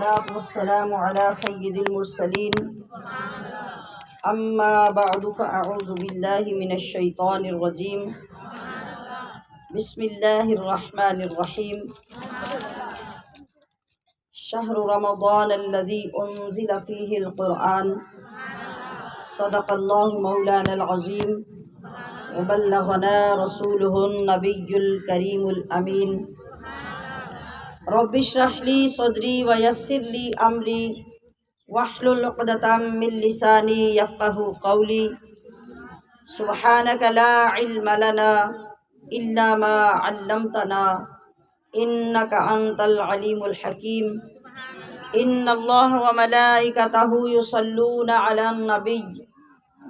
والصلاة والسلام على سيد المرسلين أما بعد فأعوذ بالله من الشيطان الرجيم بسم الله الرحمن الرحيم شهر رمضان الذي أنزل فيه القرآن صدق الله مولانا العظيم وبلغنا رسوله النبي الكريم الأمين رب اشرح لي صدري ويسر لي أمري واحلل عقدة من لساني يفقه قولي سبحانك لا علم لنا إلا ما علمتنا إنك أنت العليم الحكيم إن الله وملائكته يصلون على النبي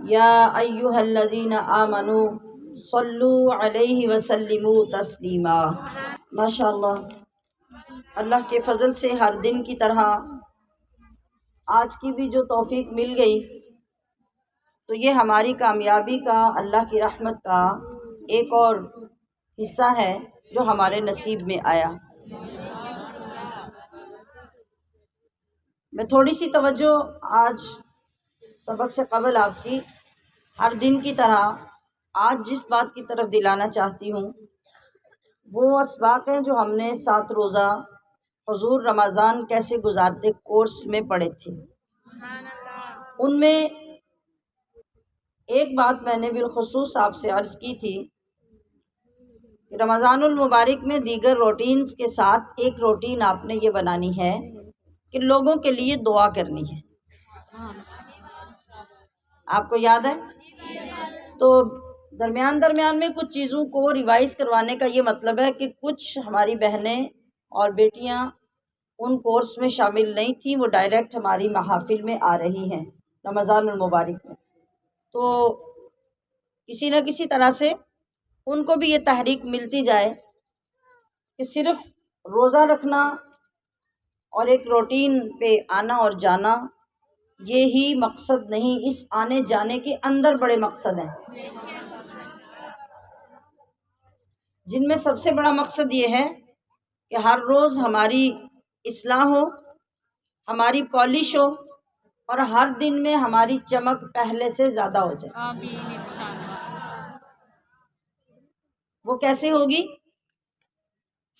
يا أيها الذين آمنوا صلوا عليه وسلموا تسلیما۔ ماشاءاللہ، اللہ کے فضل سے ہر دن کی طرح آج کی بھی جو توفیق مل گئی تو یہ ہماری کامیابی کا، اللہ کی رحمت کا ایک اور حصہ ہے جو ہمارے نصیب میں آیا۔ میں تھوڑی سی توجہ آج سبق سے قبل آپ کی ہر دن کی طرح آج جس بات کی طرف دلانا چاہتی ہوں وہ اسباق ہیں جو ہم نے 7 روزہ حضور رمضان کیسے گزارتے کورس میں پڑھے تھے۔ ان میں ایک بات میں نے بالخصوص آپ سے عرض کی تھی کہ رمضان المبارک میں دیگر روٹینز کے ساتھ ایک روٹین آپ نے یہ بنانی ہے کہ لوگوں کے لیے دعا کرنی ہے۔ آپ کو یاد ہے؟ تو درمیان میں کچھ چیزوں کو ریوائز کروانے کا یہ مطلب ہے کہ کچھ ہماری بہنیں اور بیٹیاں ان کورس میں شامل نہیں تھیں، وہ ڈائریکٹ ہماری محافل میں آ رہی ہیں رمضان المبارک میں، تو کسی نہ کسی طرح سے ان کو بھی یہ تحریک ملتی جائے کہ صرف روزہ رکھنا اور ایک روٹین پہ آنا اور جانا یہی مقصد نہیں، اس آنے جانے کے اندر بڑے مقصد ہیں، جن میں سب سے بڑا مقصد یہ ہے کہ ہر روز ہماری اصلاح ہو، ہماری پالش ہو اور ہر دن میں ہماری چمک پہلے سے زیادہ ہو جائے۔ آمین انشاءاللہ۔ وہ کیسے ہوگی؟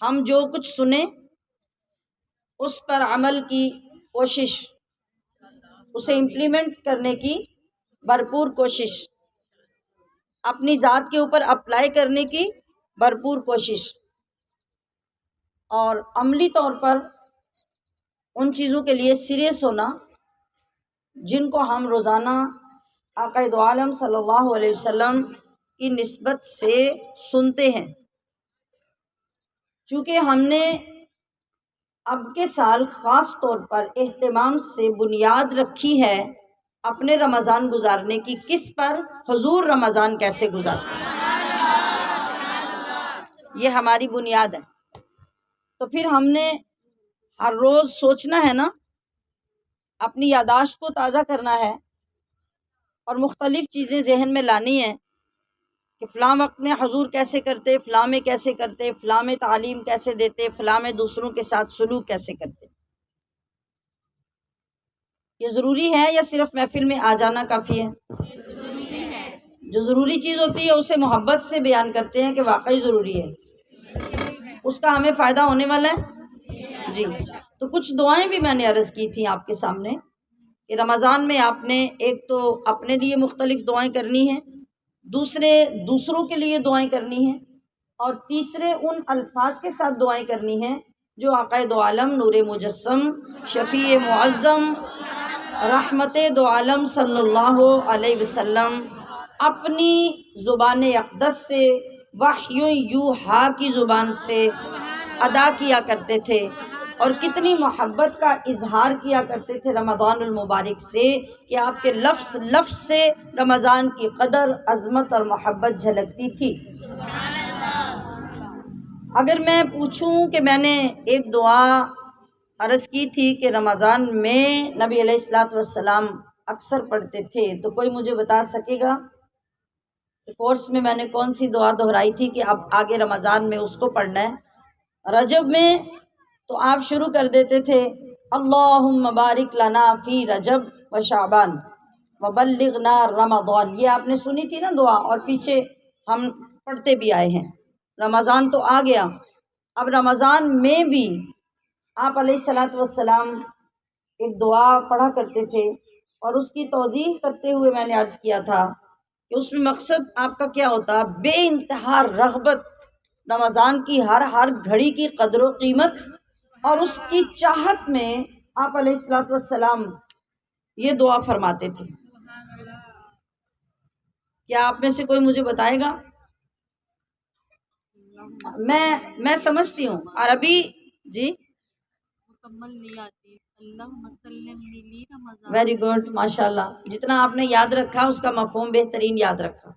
ہم جو کچھ سنیں اس پر عمل کی کوشش، اسے امپلیمنٹ کرنے کی بھرپور کوشش، اپنی ذات کے اوپر اپلائی کرنے کی بھرپور کوشش، اور عملی طور پر ان چیزوں کے لیے سیریس ہونا جن کو ہم روزانہ آقا دو عالم صلی اللہ علیہ وسلم کی نسبت سے سنتے ہیں۔ چونکہ ہم نے اب کے سال خاص طور پر اہتمام سے بنیاد رکھی ہے اپنے رمضان گزارنے کی، کس پر؟ حضور رمضان کیسے گزارتے ہیں، یہ ہماری بنیاد ہے۔ تو پھر ہم نے ہر روز سوچنا ہے نا، اپنی یادداشت کو تازہ کرنا ہے اور مختلف چیزیں ذہن میں لانی ہیں کہ فلاں وقت میں حضور کیسے کرتے، فلاں میں کیسے کرتے، فلاں میں تعلیم کیسے دیتے، فلاں میں دوسروں کے ساتھ سلوک کیسے کرتے۔ یہ ضروری ہے یا صرف محفل میں آ جانا کافی ہے؟ ضروری ہے۔ جو ضروری چیز ہوتی ہے اسے محبت سے بیان کرتے ہیں کہ واقعی ضروری ہے، اس کا ہمیں فائدہ ہونے والا ہے۔ جی، تو کچھ دعائیں بھی میں نے عرض کی تھیں آپ کے سامنے کہ رمضان میں آپ نے ایک تو اپنے لیے مختلف دعائیں کرنی ہیں، دوسروں کے لیے دعائیں کرنی ہیں، اور تیسرے ان الفاظ کے ساتھ دعائیں کرنی ہیں جو آقا دو عالم نور مجسم شفیع معظم رحمت دو عالم صلی اللہ علیہ وسلم اپنی زبان اقدس سے وحی یوحا کی زبان سے ادا کیا کرتے تھے، اور کتنی محبت کا اظہار کیا کرتے تھے رمضان المبارک سے کہ آپ کے لفظ لفظ سے رمضان کی قدر، عظمت اور محبت جھلکتی تھی۔ اگر میں پوچھوں کہ میں نے ایک دعا عرض کی تھی کہ رمضان میں نبی علیہ الصلوۃ والسلام اکثر پڑھتے تھے، تو کوئی مجھے بتا سکے گا کہ کورس میں نے کون سی دعا دہرائی تھی کہ اب آگے رمضان میں اس کو پڑھنا ہے؟ رجب میں تو آپ شروع کر دیتے تھے اللہم بارک لنا فی رجب و شعبان وبلغنا رمضان، یہ آپ نے سنی تھی نا دعا، اور پیچھے ہم پڑھتے بھی آئے ہیں۔ رمضان تو آ گیا، اب رمضان میں بھی آپ علیہ الصلاۃ والسلام ایک دعا پڑھا کرتے تھے، اور اس کی توضیح کرتے ہوئے میں نے عرض کیا تھا کہ اس میں مقصد آپ کا کیا ہوتا، بے انتہا رغبت رمضان کی ہر گھڑی کی قدر و قیمت، اور اس کی چاہت میں آپ علیہ الصلاۃ والسلام یہ دعا فرماتے تھے۔ کیا آپ میں سے کوئی مجھے بتائے گا؟ میں سمجھتی ہوں عربی جی، مکمل نہیں آتی۔ اللہم سلم لی رمضان۔ ویری گڈ، ماشاء اللہ، جتنا آپ نے یاد رکھا اس کا مفہوم بہترین یاد رکھا،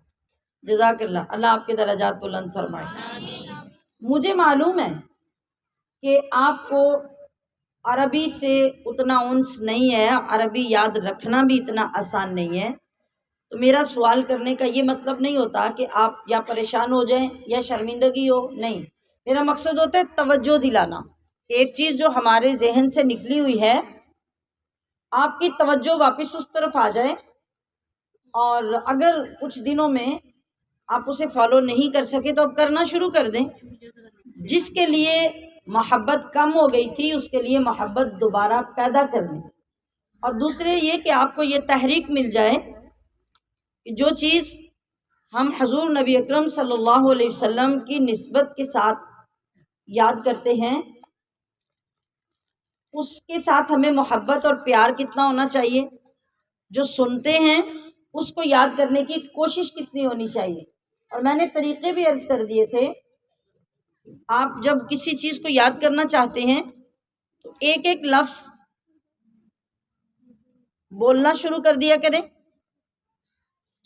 جزاک اللہ، اللہ آپ کے درجات بلند فرمائے۔ مجھے معلوم ہے کہ آپ کو عربی سے اتنا انس نہیں ہے، عربی یاد رکھنا بھی اتنا آسان نہیں ہے، تو میرا سوال کرنے کا یہ مطلب نہیں ہوتا کہ آپ یا پریشان ہو جائیں یا شرمندگی ہو، نہیں، میرا مقصد ہوتا ہے توجہ دلانا، ایک چیز جو ہمارے ذہن سے نکلی ہوئی ہے آپ کی توجہ واپس اس طرف آ جائے، اور اگر کچھ دنوں میں آپ اسے فالو نہیں کر سکے تو اب کرنا شروع کر دیں۔ جس کے لیے محبت کم ہو گئی تھی اس کے لیے محبت دوبارہ پیدا کر دیں، اور دوسرے یہ کہ آپ کو یہ تحریک مل جائے کہ جو چیز ہم حضور نبی اکرم صلی اللہ علیہ وسلم کی نسبت کے ساتھ یاد کرتے ہیں، اس کے ساتھ ہمیں محبت اور پیار کتنا ہونا چاہیے، جو سنتے ہیں اس کو یاد کرنے کی کوشش کتنی ہونی چاہیے۔ اور میں نے طریقے بھی عرض کر دیے تھے، آپ جب کسی چیز کو یاد کرنا چاہتے ہیں تو ایک ایک لفظ بولنا شروع کر دیا کریں،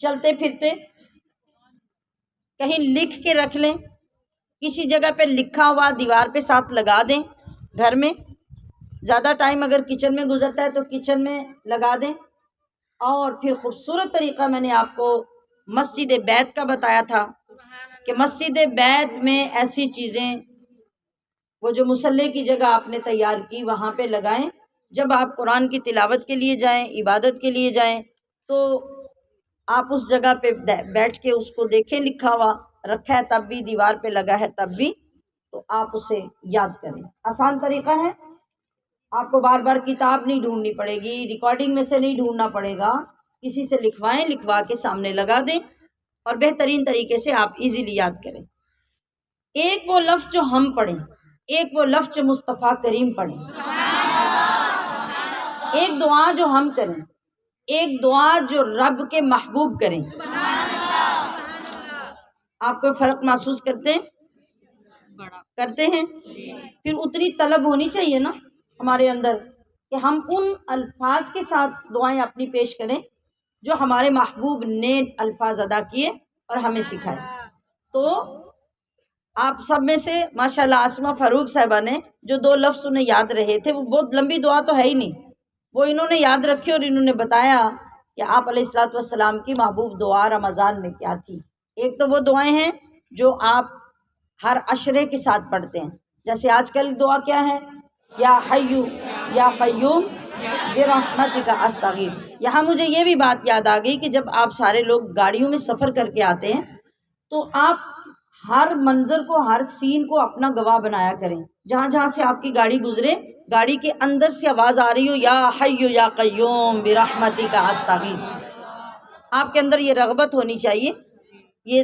چلتے پھرتے کہیں لکھ کے رکھ لیں، کسی جگہ پہ لکھا ہوا دیوار پہ ساتھ لگا دیں، گھر میں زیادہ ٹائم اگر کچن میں گزرتا ہے تو کچن میں لگا دیں، اور پھر خوبصورت طریقہ میں نے آپ کو مسجد بیت کا بتایا تھا کہ مسجد بیت میں ایسی چیزیں، وہ جو مصلی کی جگہ آپ نے تیار کی وہاں پہ لگائیں، جب آپ قرآن کی تلاوت کے لیے جائیں، عبادت کے لیے جائیں تو آپ اس جگہ پہ بیٹھ کے اس کو دیکھیں، لکھا ہوا رکھا ہے تب بھی، دیوار پہ لگا ہے تب بھی، تو آپ اسے یاد کریں۔ آسان طریقہ ہے، آپ کو بار بار کتاب نہیں ڈھونڈنی پڑے گی، ریکارڈنگ میں سے نہیں ڈھونڈنا پڑے گا، کسی سے لکھوائیں، لکھوا کے سامنے لگا دیں، اور بہترین طریقے سے آپ ایزیلی یاد کریں۔ ایک وہ لفظ جو ہم پڑھیں، ایک وہ لفظ جو مصطفیٰ کریم پڑھیں، ایک دعا جو ہم کریں، ایک دعا جو رب کے محبوب کریں، آپ کوئی فرق محسوس کرتے ہیں؟ کرتے ہیں؟ پھر اتنی طلب ہونی چاہیے نا ہمارے اندر کہ ہم ان الفاظ کے ساتھ دعائیں اپنی پیش کریں جو ہمارے محبوب نے الفاظ ادا کیے اور ہمیں سکھائے۔ تو آپ سب میں سے ماشاءاللہ آسمہ فاروق صاحبہ نے جو 2 لفظ انہیں یاد رہے تھے، وہ بہت لمبی دعا تو ہے ہی نہیں، وہ انہوں نے یاد رکھی اور انہوں نے بتایا کہ آپ علیہ الصلوۃ والسلام کی محبوب دعا رمضان میں کیا تھی۔ ایک تو وہ دعائیں ہیں جو آپ ہر عشرے کے ساتھ پڑھتے ہیں، جیسے آج کل دعا کیا ہے، یا حیو یا قیوم برحمتک استغیث۔ یہاں مجھے یہ بھی بات یاد آ گئی کہ جب آپ سارے لوگ گاڑیوں میں سفر کر کے آتے ہیں تو آپ ہر منظر کو، ہر سین کو اپنا گواہ بنایا کریں، جہاں جہاں سے آپ کی گاڑی گزرے، گاڑی کے اندر سے آواز آ رہی ہو یا حیو یا قیوم برحمتک استغیث، آپ کے اندر یہ رغبت ہونی چاہیے۔ یہ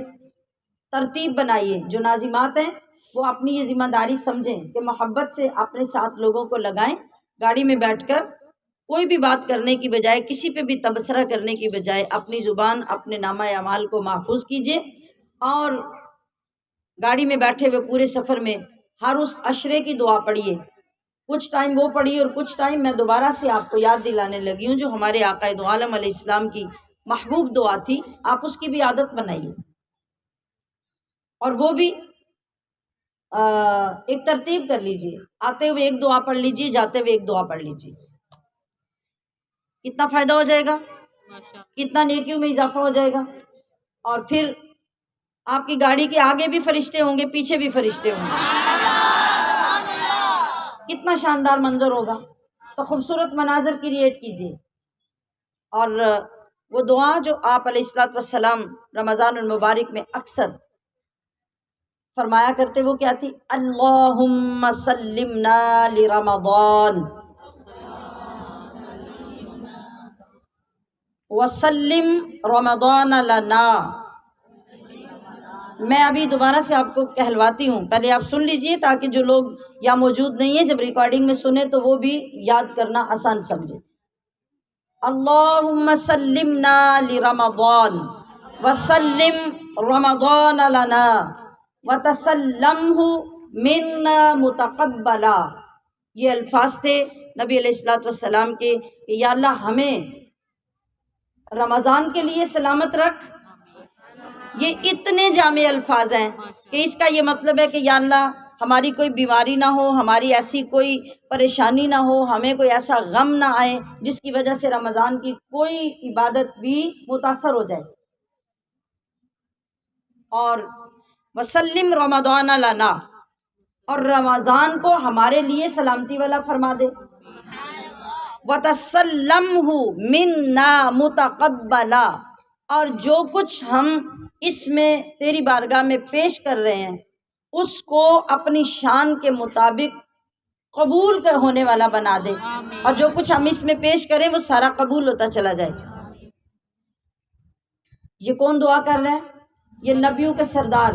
ترتیب بنائیے، جو ناظمات ہیں وہ اپنی یہ ذمہ داری سمجھیں کہ محبت سے اپنے ساتھ لوگوں کو لگائیں، گاڑی میں بیٹھ کر کوئی بھی بات کرنے کی بجائے، کسی پہ بھی تبصرہ کرنے کی بجائے اپنی زبان، اپنے نامہ اعمال کو محفوظ کیجیے، اور گاڑی میں بیٹھے ہوئے پورے سفر میں ہر اس عشرے کی دعا پڑھیے، کچھ ٹائم وہ پڑھیے اور کچھ ٹائم میں دوبارہ سے آپ کو یاد دلانے لگی ہوں جو ہمارے آقا دو عالم علیہ السلام کی محبوب دعا تھی، آپ اس کی بھی عادت بنائیے، اور وہ بھی ایک ترتیب کر لیجئے، آتے ہوئے ایک دعا پڑھ لیجئے، جاتے ہوئے ایک دعا پڑھ لیجئے، کتنا فائدہ ہو جائے گا، کتنا نیکیوں میں اضافہ ہو جائے گا، اور پھر آپ کی گاڑی کے آگے بھی فرشتے ہوں گے، پیچھے بھی فرشتے ہوں گے، کتنا شاندار منظر ہوگا۔ تو خوبصورت مناظر کریٹ کیجیے. اور وہ دعا جو آپ علیہ الصلوۃ والسلام رمضان المبارک میں اکثر فرمایا کرتے وہ کیا تھی؟ اللہم سلمنا لرمضان وسلم رمضان لنا. میں ابھی دوبارہ سے آپ کو کہلواتی ہوں، پہلے آپ سن لیجئے تاکہ جو لوگ یا موجود نہیں ہیں جب ریکارڈنگ میں سنیں تو وہ بھی یاد کرنا آسان سمجھے. اللہم سلمنا لرمضان وسلم رمضان لنا وتسلمہ منا متقبلا. یہ الفاظ تھے نبی علیہ الصلوۃ والسلام کے کہ یا اللہ ہمیں رمضان کے لیے سلامت رکھ. یہ اتنے جامع الفاظ ہیں کہ اس کا یہ مطلب ہے کہ یا اللہ ہماری کوئی بیماری نہ ہو، ہماری ایسی کوئی پریشانی نہ ہو، ہمیں کوئی ایسا غم نہ آئے جس کی وجہ سے رمضان کی کوئی عبادت بھی متاثر ہو جائے. اور وسلم رمضان لنا، اور رمضان کو ہمارے لیے سلامتی والا فرما دے. وتسلمہ منا متقبلا، اور جو کچھ ہم اس میں تیری بارگاہ میں پیش کر رہے ہیں اس کو اپنی شان کے مطابق قبول ہونے والا بنا دے، اور جو کچھ ہم اس میں پیش کریں وہ سارا قبول ہوتا چلا جائے. یہ کون دعا کر رہا ہے؟ یہ نبیوں کے سردار،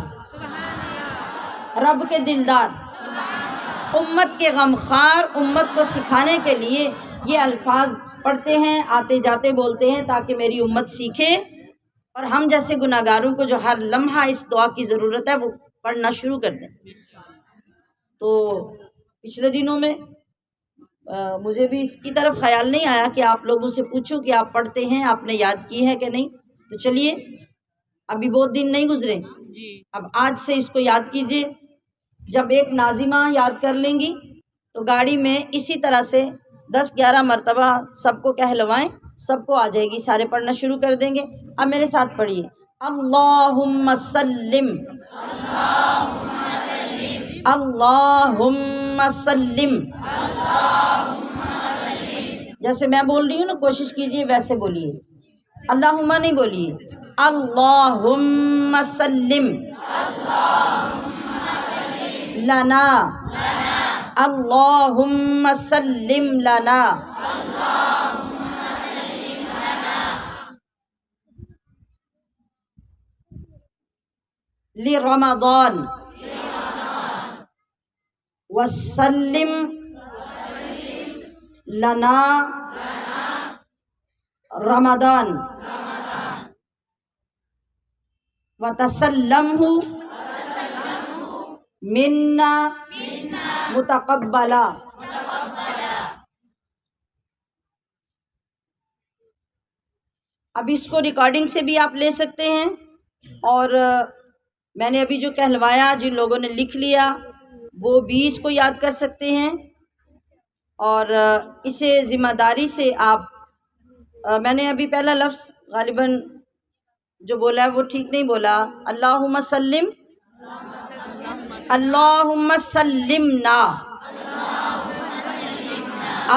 رب کے دلدار، امت کے غمخوار، امت کو سکھانے کے لیے یہ الفاظ پڑھتے ہیں، آتے جاتے بولتے ہیں تاکہ میری امت سیکھے اور ہم جیسے گناہ گاروں کو جو ہر لمحہ اس دعا کی ضرورت ہے وہ پڑھنا شروع کر دیں. تو پچھلے دنوں میں مجھے بھی اس کی طرف خیال نہیں آیا کہ آپ لوگوں سے پوچھوں کہ آپ پڑھتے ہیں، آپ نے یاد کی ہے کہ نہیں. تو چلیے ابھی بہت دن نہیں گزرے، اب آج سے اس کو یاد کیجیے. جب ایک ناظمہ یاد کر لیں گی تو گاڑی میں اسی طرح سے 10-11 مرتبہ سب کو کہلوائیں، سب کو آ جائے گی، سارے پڑھنا شروع کر دیں گے. اب میرے ساتھ پڑھیے، اللہم سلم اللہم سلم. جیسے میں بول رہی ہوں نا کوشش کیجیے ویسے بولیے، اللہم نہیں بولیے، اللہم سلم لنا اللہم سلم لنا. لرمضان وسلم لنا رمضان وتسلمہ منا متقبلا. اب اس کو ریکارڈنگ سے بھی آپ لے سکتے ہیں، اور میں نے ابھی جو کہلوایا جن لوگوں نے لکھ لیا وہ بھی اس کو یاد کر سکتے ہیں. اور اسے ذمہ داری سے آپ میں نے ابھی پہلا لفظ غالباً جو بولا ہے وہ ٹھیک نہیں بولا. اللہم سلم، اللہم سلمنا،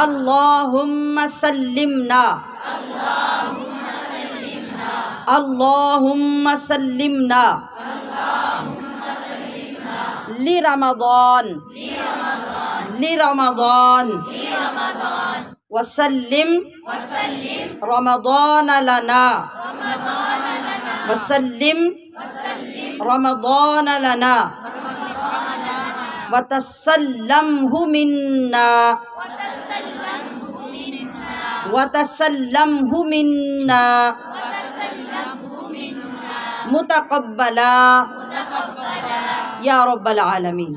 اللہم سلمنا، اللہم سلمنا لرمضان لرمضان وسلم رمضان لنا وسلم رمضان لنا وتسلمہ منا وتسلمہ منا متقبلا یا رب العالمین.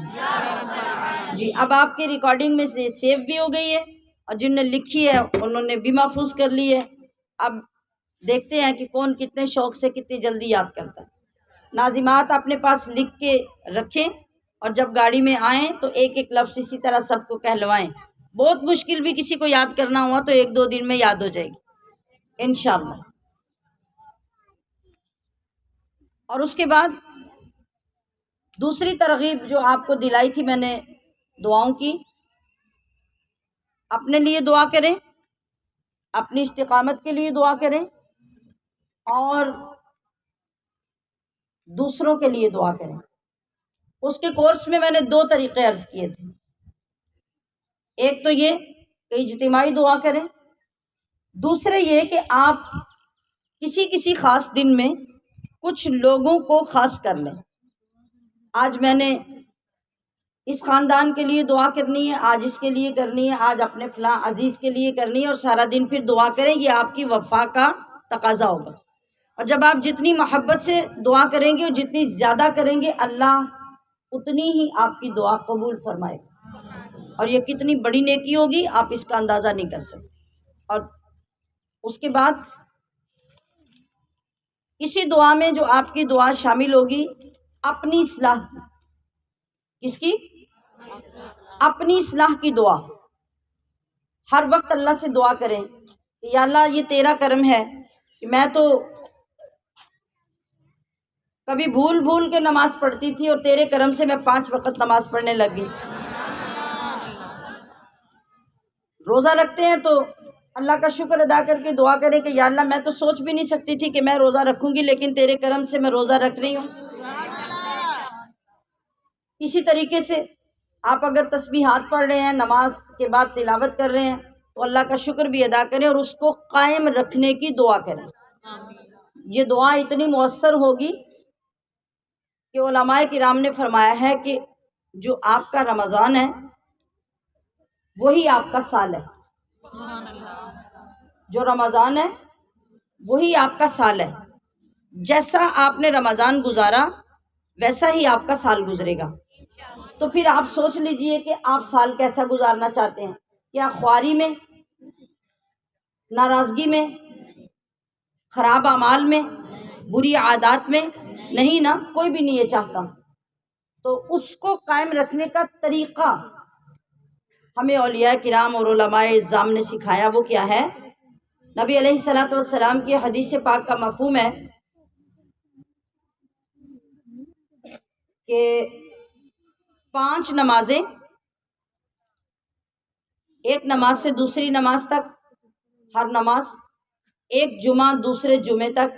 جی اب آپ کی ریکارڈنگ میں سے سیو بھی ہو گئی ہے، اور جن نے لکھی ہے انہوں نے بھی محفوظ کر لی ہے. اب دیکھتے ہیں کہ کون کتنے شوق سے کتنی جلدی یاد کرتا ہے. ناظمات اپنے پاس لکھ کے رکھیں، اور جب گاڑی میں آئیں تو ایک ایک لفظ اسی طرح سب کو کہلوائیں. بہت مشکل بھی کسی کو یاد کرنا ہوا تو 1-2 دن میں یاد ہو جائے گی انشاءاللہ. اور اس کے بعد دوسری ترغیب جو آپ کو دلائی تھی میں نے دعاؤں کی، اپنے لیے دعا کریں، اپنی استقامت کے لیے دعا کریں، اور دوسروں کے لیے دعا کریں۔ اس کے کورس میں نے 2 طریقے عرض کیے تھے۔ ایک تو یہ کہ اجتماعی دعا کریں، دوسرے یہ کہ آپ کسی خاص دن میں کچھ لوگوں کو خاص کر لیں۔ آج میں نے اس خاندان کے لیے دعا کرنی ہے، آج اس کے لیے کرنی ہے، آج اپنے فلاں عزیز کے لیے کرنی ہے، اور سارا دن پھر دعا کریں۔ یہ آپ کی وفا کا تقاضا ہوگا، اور جب آپ جتنی محبت سے دعا کریں گے اور جتنی زیادہ کریں گے، اللہ اتنی ہی آپ کی دعا قبول فرمائے گا، اور یہ کتنی بڑی نیکی ہوگی آپ اس کا اندازہ نہیں کر سکتے۔ اور اس کے بعد اسی دعا میں جو آپ کی دعا شامل ہوگی اپنی اصلاح کی۔ کس کی؟ اپنی اصلاح کی دعا۔ ہر وقت اللہ سے دعا کریں کہ یا اللہ یہ تیرا کرم ہے کہ میں تو کبھی بھول کے نماز پڑھتی تھی، اور تیرے کرم سے میں 5 وقت نماز پڑھنے لگ گئی۔ روزہ رکھتے ہیں تو اللہ کا شکر ادا کر کے دعا کریں کہ یا اللہ میں تو سوچ بھی نہیں سکتی تھی کہ میں روزہ رکھوں گی، لیکن تیرے کرم سے میں روزہ رکھ رہی ہوں۔ اسی طریقے سے آپ اگر تسبیحات پڑھ رہے ہیں، نماز کے بعد تلاوت کر رہے ہیں، تو اللہ کا شکر بھی ادا کریں اور اس کو قائم رکھنے کی دعا کریں۔ یہ دعا اتنی مؤثر ہوگی کہ علماء کرام نے فرمایا ہے کہ جو آپ کا رمضان ہے وہی آپ کا سال ہے۔ جو رمضان ہے وہی آپ کا سال ہے۔ جیسا آپ نے رمضان گزارا ویسا ہی آپ کا سال گزرے گا۔ تو پھر آپ سوچ لیجئے کہ آپ سال کیسا گزارنا چاہتے ہیں؟ کیا خواری میں، ناراضگی میں، خراب اعمال میں، بری عادات میں؟ نہیں نا، کوئی بھی نہیں یہ چاہتا۔ تو اس کو قائم رکھنے کا طریقہ ہمیں اولیاء کرام اور علماء اعظام نے سکھایا۔ وہ کیا ہے؟ نبی علیہ الصلوۃ والسلام کی حدیث پاک کا مفہوم ہے کہ 5 نمازیں، ایک نماز سے دوسری نماز تک ہر نماز، ایک جمعہ دوسرے جمعے تک،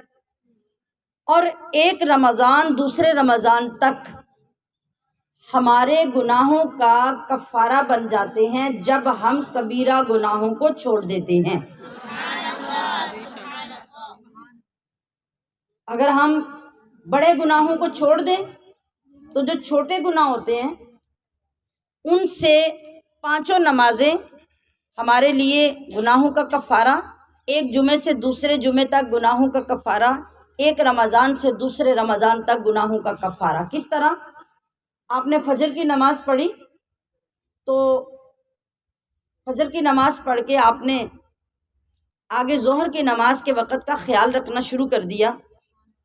اور ایک رمضان دوسرے رمضان تک ہمارے گناہوں کا کفارہ بن جاتے ہیں جب ہم کبیرہ گناہوں کو چھوڑ دیتے ہیں۔ اگر ہم بڑے گناہوں کو چھوڑ دیں تو جو چھوٹے گناہ ہوتے ہیں ان سے 5 نمازیں ہمارے لیے گناہوں کا کفارہ، ایک جمعے سے دوسرے جمعے تک گناہوں کا کفارہ، ایک رمضان سے دوسرے رمضان تک گناہوں کا کفارہ۔ کس طرح؟ آپ نے فجر کی نماز پڑھی تو فجر کی نماز پڑھ کے آپ نے آگے ظہر کی نماز کے وقت کا خیال رکھنا شروع کر دیا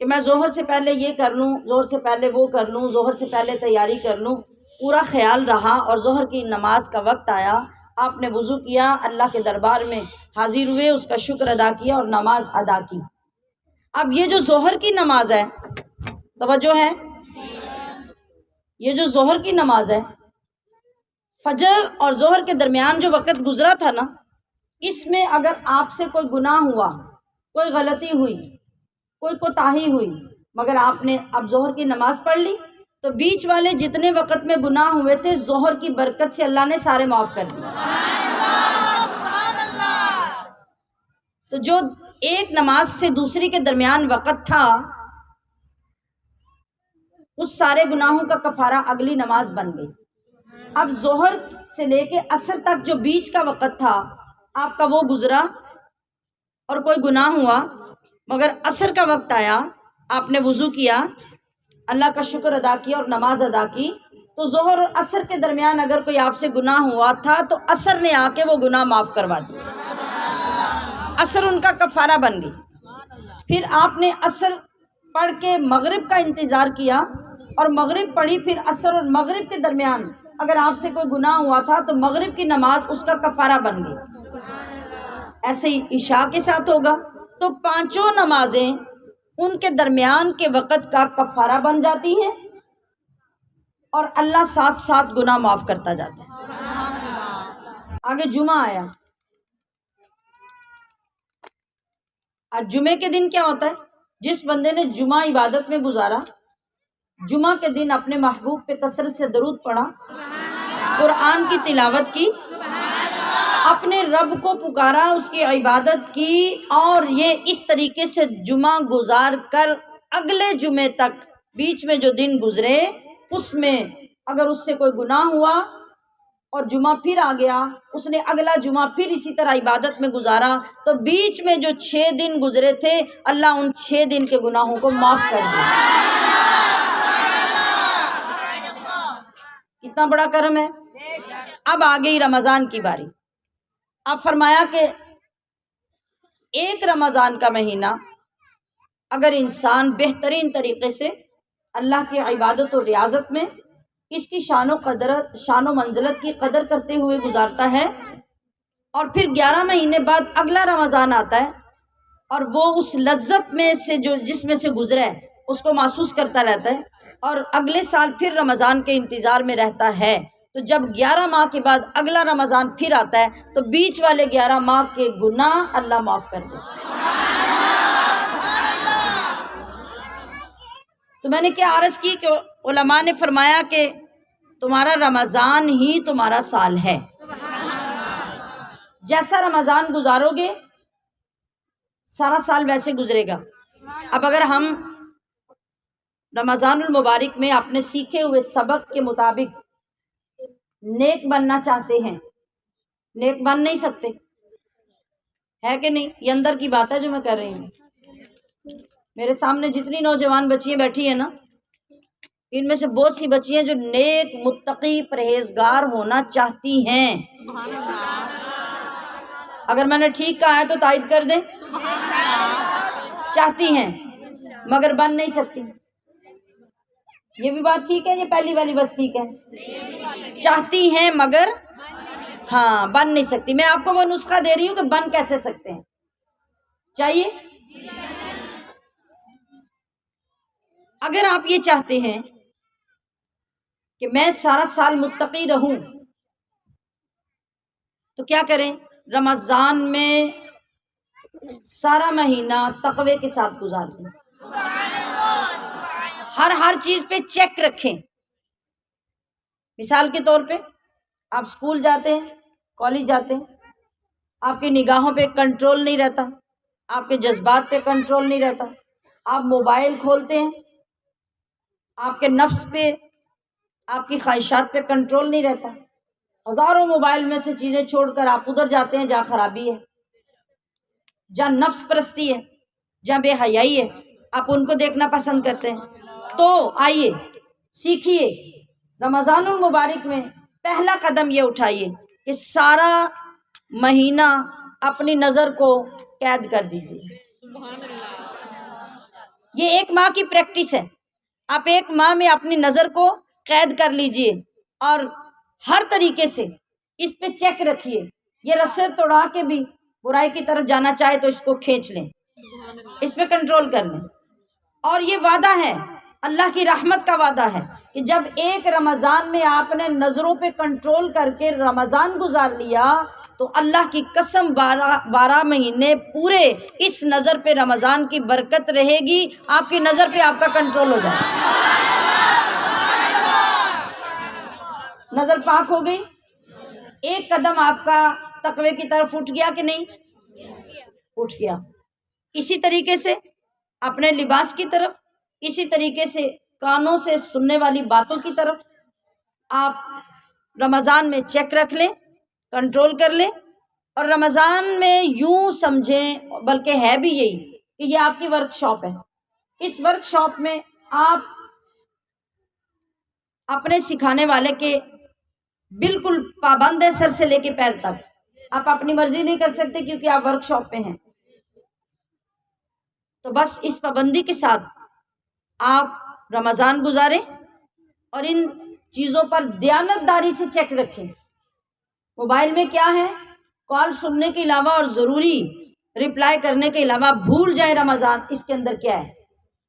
کہ میں ظہر سے پہلے یہ کر لوں، ظہر سے پہلے وہ کر لوں، ظہر سے پہلے تیاری کر لوں۔ پورا خیال رہا اور ظہر کی نماز کا وقت آیا، آپ نے وضو کیا، اللہ کے دربار میں حاضر ہوئے، اس کا شکر ادا کیا اور نماز ادا کی۔ اب یہ جو ظہر کی نماز ہے، توجہ ہے، یہ جو ظہر کی نماز ہے، فجر اور ظہر کے درمیان جو وقت گزرا تھا نا، اس میں اگر آپ سے کوئی گناہ ہوا، کوئی غلطی ہوئی، کوئی کوتاہی ہوئی، مگر آپ نے اب ظہر کی نماز پڑھ لی، تو بیچ والے جتنے وقت میں گناہ ہوئے تھے ظہر کی برکت سے اللہ نے سارے معاف کر دیے۔ تو جو ایک نماز سے دوسری کے درمیان وقت تھا، اس سارے گناہوں کا کفارہ اگلی نماز بن گئی۔ اب ظہر سے لے کے عصر تک جو بیچ کا وقت تھا آپ کا وہ گزرا اور کوئی گناہ ہوا، مگر عصر کا وقت آیا، آپ نے وضو کیا، اللہ کا شکر ادا کیا اور نماز ادا کی، تو ظہر اور عصر کے درمیان اگر کوئی آپ سے گناہ ہوا تھا تو عصر نے آ کے وہ گناہ معاف کروا دیا، عصر ان کا کفارہ بن گئی۔ پھر آپ نے عصر پڑھ کے مغرب کا انتظار کیا اور مغرب پڑھی، پھر عصر اور مغرب کے درمیان اگر آپ سے کوئی گناہ ہوا تھا تو مغرب کی نماز اس کا کفارہ بن گئی۔ ایسے ہی عشاء کے ساتھ ہوگا، تو 5 نمازیں ان کے درمیان کے وقت کا کفارہ بن جاتی ہیں اور اللہ ساتھ ساتھ گناہ معاف کرتا جاتا ہے۔ آگے جمعہ آیا. آج جمعے کے دن کیا ہوتا ہے؟ جس بندے نے جمعہ عبادت میں گزارا، جمعہ کے دن اپنے محبوب پہ کثرت سے درود پڑھا، قرآن کی تلاوت کی، اپنے رب کو پکارا، اس کی عبادت کی، اور یہ اس طریقے سے جمعہ گزار کر اگلے جمعے تک بیچ میں جو دن گزرے اس میں اگر اس سے کوئی گناہ ہوا اور جمعہ پھر آ گیا، اس نے اگلا جمعہ پھر اسی طرح عبادت میں گزارا، تو بیچ میں جو 6 دن گزرے تھے اللہ ان 6 دن کے گناہوں کو معاف کر دیا. کتنا بڑا کرم ہے. اب آ گئی رمضان کی باری. اب فرمایا کہ ایک رمضان کا مہینہ اگر انسان بہترین طریقے سے اللہ کی عبادت و ریاضت میں اس کی شان و منزلت کی قدر کرتے ہوئے گزارتا ہے، اور پھر 11 مہینے بعد اگلا رمضان آتا ہے اور وہ اس لذت میں سے جو جس میں سے گزرا ہے اس کو محسوس کرتا رہتا ہے، اور اگلے سال پھر رمضان کے انتظار میں رہتا ہے، تو جب 11 ماہ کے بعد اگلا رمضان پھر آتا ہے تو بیچ والے 11 ماہ کے گناہ اللہ معاف کر دے. تو میں نے کیا عرض کی کہ علماء نے فرمایا کہ تمہارا رمضان ہی تمہارا سال ہے. جیسا رمضان گزارو گے سارا سال ویسے گزرے گا. اب اگر ہم رمضان المبارک میں اپنے سیکھے ہوئے سبق کے مطابق نیک بننا چاہتے ہیں، نیک بن نہیں سکتے، ہے کہ نہیں؟ یہ اندر کی بات ہے جو میں کر رہی ہوں. میرے سامنے جتنی نوجوان بچیاں بیٹھی ہیں نا، ان میں سے بہت سی بچیاں جو نیک متقی پرہیزگار ہونا چاہتی ہیں. اگر میں نے ٹھیک کہا ہے تو تائید کر دیں. چاہتی ہیں مگر بن نہیں سکتی. یہ بھی بات ٹھیک ہے، یہ پہلی والی بس ٹھیک ہے. چاہتی ہیں مگر ہاں بن نہیں سکتی. میں آپ کو وہ نسخہ دے رہی ہوں کہ بن کیسے سکتے ہیں. چاہیے؟ اگر آپ یہ چاہتے ہیں کہ میں سارا سال متقی رہوں تو کیا کریں؟ رمضان میں سارا مہینہ تقوی کے ساتھ گزار دیں. ہر چیز پہ چیک رکھیں. مثال کے طور پہ آپ اسکول جاتے ہیں، کالج جاتے ہیں، آپ کی نگاہوں پہ کنٹرول نہیں رہتا، آپ کے جذبات پہ کنٹرول نہیں رہتا، آپ موبائل کھولتے ہیں، آپ کے نفس پہ، آپ کی خواہشات پہ کنٹرول نہیں رہتا. ہزاروں موبائل میں سے چیزیں چھوڑ کر آپ ادھر جاتے ہیں جہاں خرابی ہے، جہاں نفس پرستی ہے، جہاں بے حیائی ہے، آپ ان کو دیکھنا پسند کرتے ہیں. تو آئیے سیکھیے، رمضان المبارک میں پہلا قدم یہ اٹھائیے کہ سارا مہینہ اپنی نظر کو قید کر دیجیے. یہ 1 ماہ کی پریکٹس ہے. آپ 1 ماہ میں اپنی نظر کو قید کر لیجئے اور ہر طریقے سے اس پہ چیک رکھیے. یہ رسے توڑا کے بھی برائی کی طرف جانا چاہے تو اس کو کھینچ لیں، اس پہ کنٹرول کر لیں. اور یہ وعدہ ہے، اللہ کی رحمت کا وعدہ ہے کہ جب ایک رمضان میں آپ نے نظروں پہ کنٹرول کر کے رمضان گزار لیا تو اللہ کی قسم 12 مہینے پورے اس نظر پہ رمضان کی برکت رہے گی. آپ کی نظر پہ آپ کا کنٹرول ہو جائے. نظر پاک ہو گئی. ایک قدم آپ کا تقوی کی طرف اٹھ گیا کہ نہیں؟ اٹھ گیا. اسی طریقے سے اپنے لباس کی طرف، اسی طریقے سے کانوں سے سننے والی باتوں کی طرف آپ رمضان میں چیک رکھ لیں، کنٹرول کر لیں. اور رمضان میں یوں سمجھیں، بلکہ ہے بھی یہی کہ یہ آپ کی ورک شاپ ہے. اس ورک شاپ میں آپ اپنے سکھانے والے کے بالکل پابند ہے، سر سے لے کے پیر تک. آپ اپنی مرضی نہیں کر سکتے کیونکہ آپ ورک شاپ پہ ہیں. تو بس اس پابندی کے ساتھ آپ رمضان گزاریں اور ان چیزوں پر دیانتداری سے چیک رکھیں. موبائل میں کیا ہے؟ کال سننے کے علاوہ اور ضروری رپلائی کرنے کے علاوہ بھول جائیں رمضان اس کے اندر کیا ہے.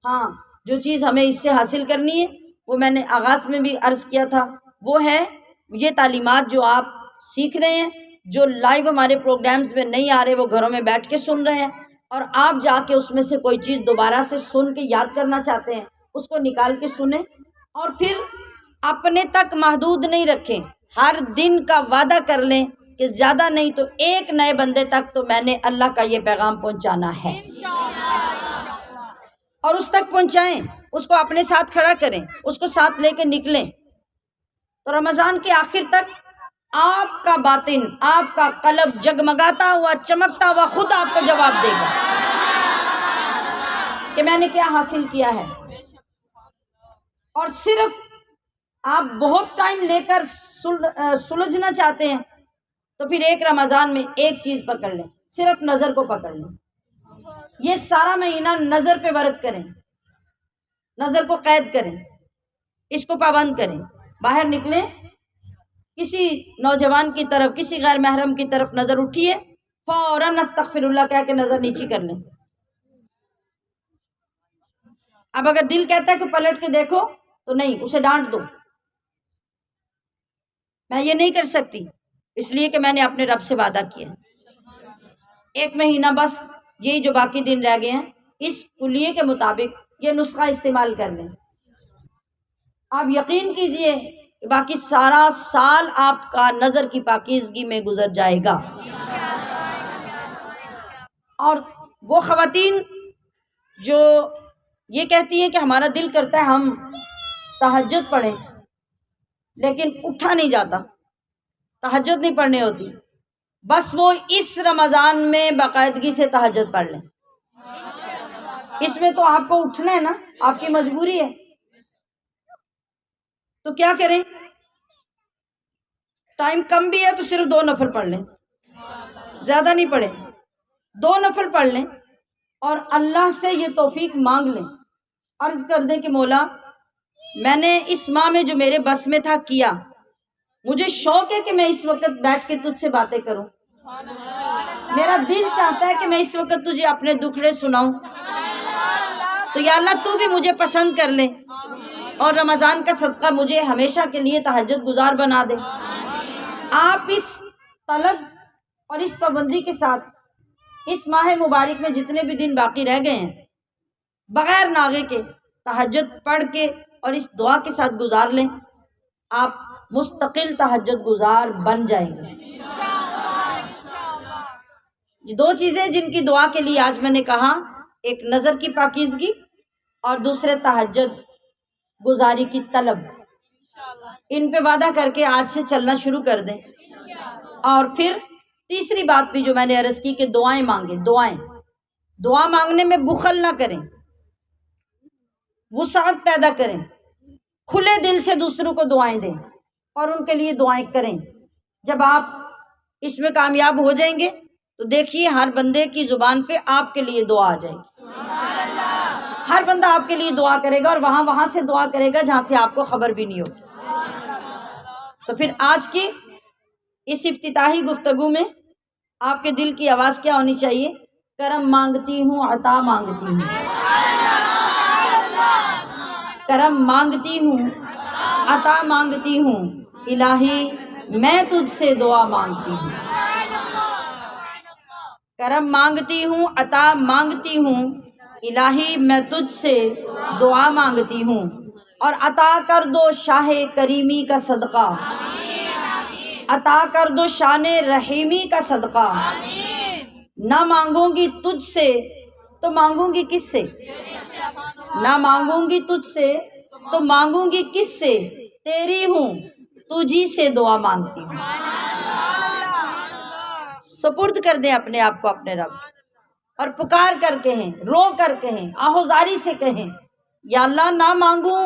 ہاں جو چیز ہمیں اس سے حاصل کرنی ہے وہ میں نے آغاز میں بھی عرض کیا تھا، وہ ہے یہ تعلیمات جو آپ سیکھ رہے ہیں جو لائیو ہمارے پروگرامز میں نہیں آ رہے وہ گھروں میں بیٹھ کے سن رہے ہیں، اور آپ جا کے اس میں سے کوئی چیز دوبارہ سے سن کے یاد کرنا چاہتے ہیں، اس کو نکال کے سنیں، اور پھر اپنے تک محدود نہیں رکھیں، ہر دن کا وعدہ کر لیں کہ زیادہ نہیں تو ایک نئے بندے تک تو میں نے اللہ کا یہ پیغام پہنچانا ہے، اور اس تک پہنچائیں، اس کو اپنے ساتھ کھڑا کریں، اس کو ساتھ لے کے نکلیں، تو رمضان کے آخر تک آپ کا باطن، آپ کا قلب جگمگاتا ہوا، چمکتا ہوا خود آپ کو جواب دے گا کہ میں نے کیا حاصل کیا ہے۔ اور صرف آپ بہت ٹائم لے کر سلجھنا چاہتے ہیں تو پھر ایک رمضان میں ایک چیز پکڑ لیں، صرف نظر کو پکڑ لیں، یہ سارا مہینہ نظر پہ ورک کریں، نظر کو قید کریں، اس کو پابند کریں، باہر نکلیں، کسی نوجوان کی طرف، کسی غیر محرم کی طرف نظر اٹھیے، فوراً استغفر اللہ کہہ کے نظر نیچی کر لیں۔ اب اگر دل کہتا ہے کہ پلٹ کے دیکھو تو نہیں، اسے ڈانٹ دو، میں یہ نہیں کر سکتی اس لیے کہ میں نے اپنے رب سے وعدہ کیا، ایک مہینہ بس، یہی جو باقی دن رہ گئے ہیں اس کلیے کے مطابق یہ نسخہ استعمال کر لیں۔ آپ یقین کیجئے کہ باقی سارا سال آپ کا نظر کی پاکیزگی میں گزر جائے گا۔ اور وہ خواتین جو یہ کہتی ہیں کہ ہمارا دل کرتا ہے ہم تہجد پڑھیں لیکن اٹھا نہیں جاتا، تہجد نہیں پڑھنے ہوتی، بس وہ اس رمضان میں باقاعدگی سے تہجد پڑھ لیں۔ اس میں تو آپ کو اٹھنا ہے نا، آپ کی مجبوری ہے، تو کیا کریں؟ ٹائم کم بھی ہے تو صرف 2 نفل پڑھ لیں، زیادہ نہیں پڑھیں، 2 نفل پڑھ لیں، اور اللہ سے یہ توفیق مانگ لیں، عرض کر دیں کہ مولا میں نے اس ماہ میں جو میرے بس میں تھا کیا، مجھے شوق ہے کہ میں اس وقت بیٹھ کے تجھ سے باتیں کروں، میرا دل چاہتا ہے کہ میں اس وقت تجھے اپنے دکھڑے سناؤں، تو یا اللہ تو بھی مجھے پسند کر لے اور رمضان کا صدقہ مجھے ہمیشہ کے لیے تہجد گزار بنا دے۔ آپ اس طلب اور اس پابندی کے ساتھ اس ماہ مبارک میں جتنے بھی دن باقی رہ گئے ہیں بغیر ناغے کے تہجد پڑھ کے اور اس دعا کے ساتھ گزار لیں، آپ مستقل تہجد گزار بن جائیں گے۔ یہ 2 چیزیں جن کی دعا کے لیے آج میں نے کہا، ایک نظر کی پاکیزگی اور دوسرے تہجد گزاری کی طلب، ان پہ وعدہ کر کے آج سے چلنا شروع کر دیں۔ اور پھر تیسری بات بھی جو میں نے عرض کی کہ دعائیں مانگیں، دعا مانگنے میں بخل نہ کریں، وسعت پیدا کریں، کھلے دل سے دوسروں کو دعائیں دیں اور ان کے لیے دعائیں کریں۔ جب آپ اس میں کامیاب ہو جائیں گے تو دیکھیے ہر بندے کی زبان پہ آپ کے لیے دعا آ جائے گی، ہر بندہ آپ کے لیے دعا کرے گا، اور وہاں سے دعا کرے گا جہاں سے آپ کو خبر بھی نہیں ہوگی۔ تو پھر آج کی اس افتتاحی گفتگو میں آپ کے دل کی آواز کیا ہونی چاہیے؟ کرم مانگتی ہوں، عطا مانگتی ہوں، کرم مانگتی ہوں، عطا مانگتی ہوں، الہی میں تجھ سے دعا مانگتی ہوں، کرم مانگتی ہوں، عطا مانگتی ہوں، الہی میں تجھ سے دعا مانگتی ہوں، اور عطا کر دو شاہ کریمی کا صدقہ، عطا کر دو شان رحیمی کا صدقہ، نہ مانگوں گی تجھ سے تو مانگوں گی کس سے، نہ مانگوں گی تجھ سے تو مانگوں گی کس سے، تیری ہوں تجھی سے دعا مانگتی ہوں۔ سپرد کر دیں اپنے آپ کو اپنے رب، اور پکار کر کہیں، رو کر کہیں، آہوزاری سے کہیں، یا اللہ نہ مانگوں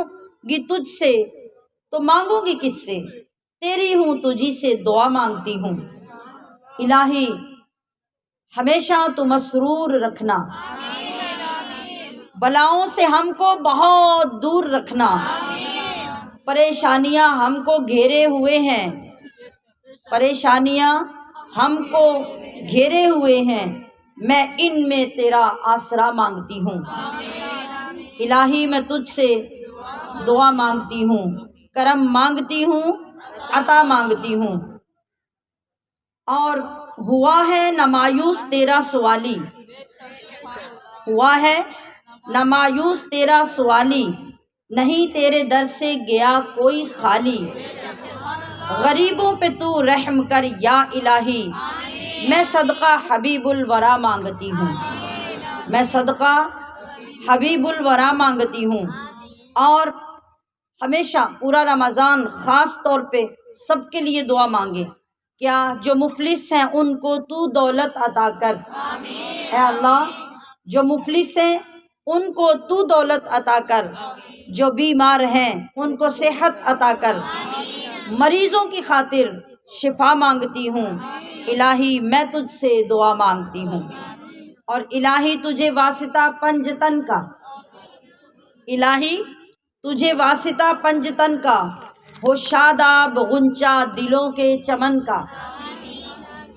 گی تجھ سے تو مانگوں گی کس سے، تیری ہوں تجھی سے دعا مانگتی ہوں، الہی ہمیشہ تو مسرور رکھنا، بلاؤں سے ہم کو بہت دور رکھنا، پریشانیاں ہم کو گھیرے ہوئے ہیں، پریشانیاں ہم کو گھیرے ہوئے ہیں، میں ان میں تیرا آسرا مانگتی ہوں، الہی میں تجھ سے دعا مانگتی ہوں، کرم مانگتی ہوں، عطا مانگتی ہوں، اور ہوا ہے نہ مایوس تیرا سوالی، ہوا ہے نہ مایوس تیرا سوالی، نہیں تیرے در سے گیا کوئی خالی، غریبوں پہ تو رحم کر یا الہی، میں صدقہ حبیب الورا مانگتی ہوں، میں صدقہ حبیب الورا مانگتی ہوں۔ اور ہمیشہ پورا رمضان خاص طور پہ سب کے لیے دعا مانگے، کیا جو مفلس ہیں ان کو تو دولت عطا کر، اے اللہ جو مفلس ہیں ان کو تو دولت عطا کر، جو بیمار ہیں ان کو صحت عطا کر، مریضوں کی خاطر شفا مانگتی ہوں، الہی میں تجھ سے دعا مانگتی ہوں۔ اور الہی تجھے واسطہ پنجتن کا، الہی تجھے واسطہ پنجتن کا، ہو شاداب غنچہ دلوں کے چمن کا،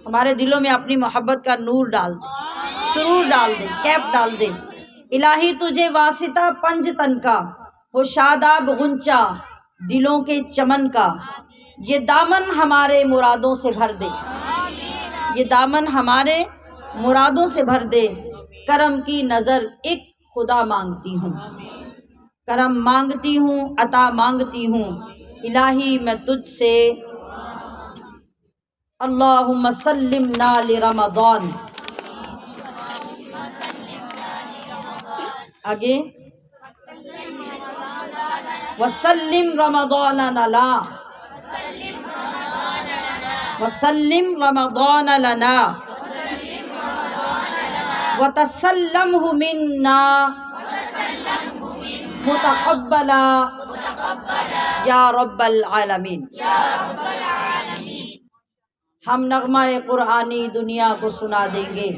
ہمارے دلوں میں اپنی محبت کا نور ڈال دے، سرور ڈال دے، کیف ڈال دے۔ الہی تجھے واسطہ پنجتن کا، ہو شاداب غنچہ دلوں کے چمن کا، یہ دامن ہمارے مرادوں سے بھر دے، یہ دامن ہمارے مرادوں سے بھر دے، کرم کی نظر ایک خدا مانگتی ہوں، کرم مانگتی ہوں، عطا مانگتی ہوں، الہی میں تجھ سے۔ اللہم سلمنا لرمضان، آگے وسلم رمضان لنا، وسلم رمضان لنا وتسلمه منا متقبلا یا رب العالمین۔ ہم نغمہ قرآنی دنیا کو سنا دیں گے،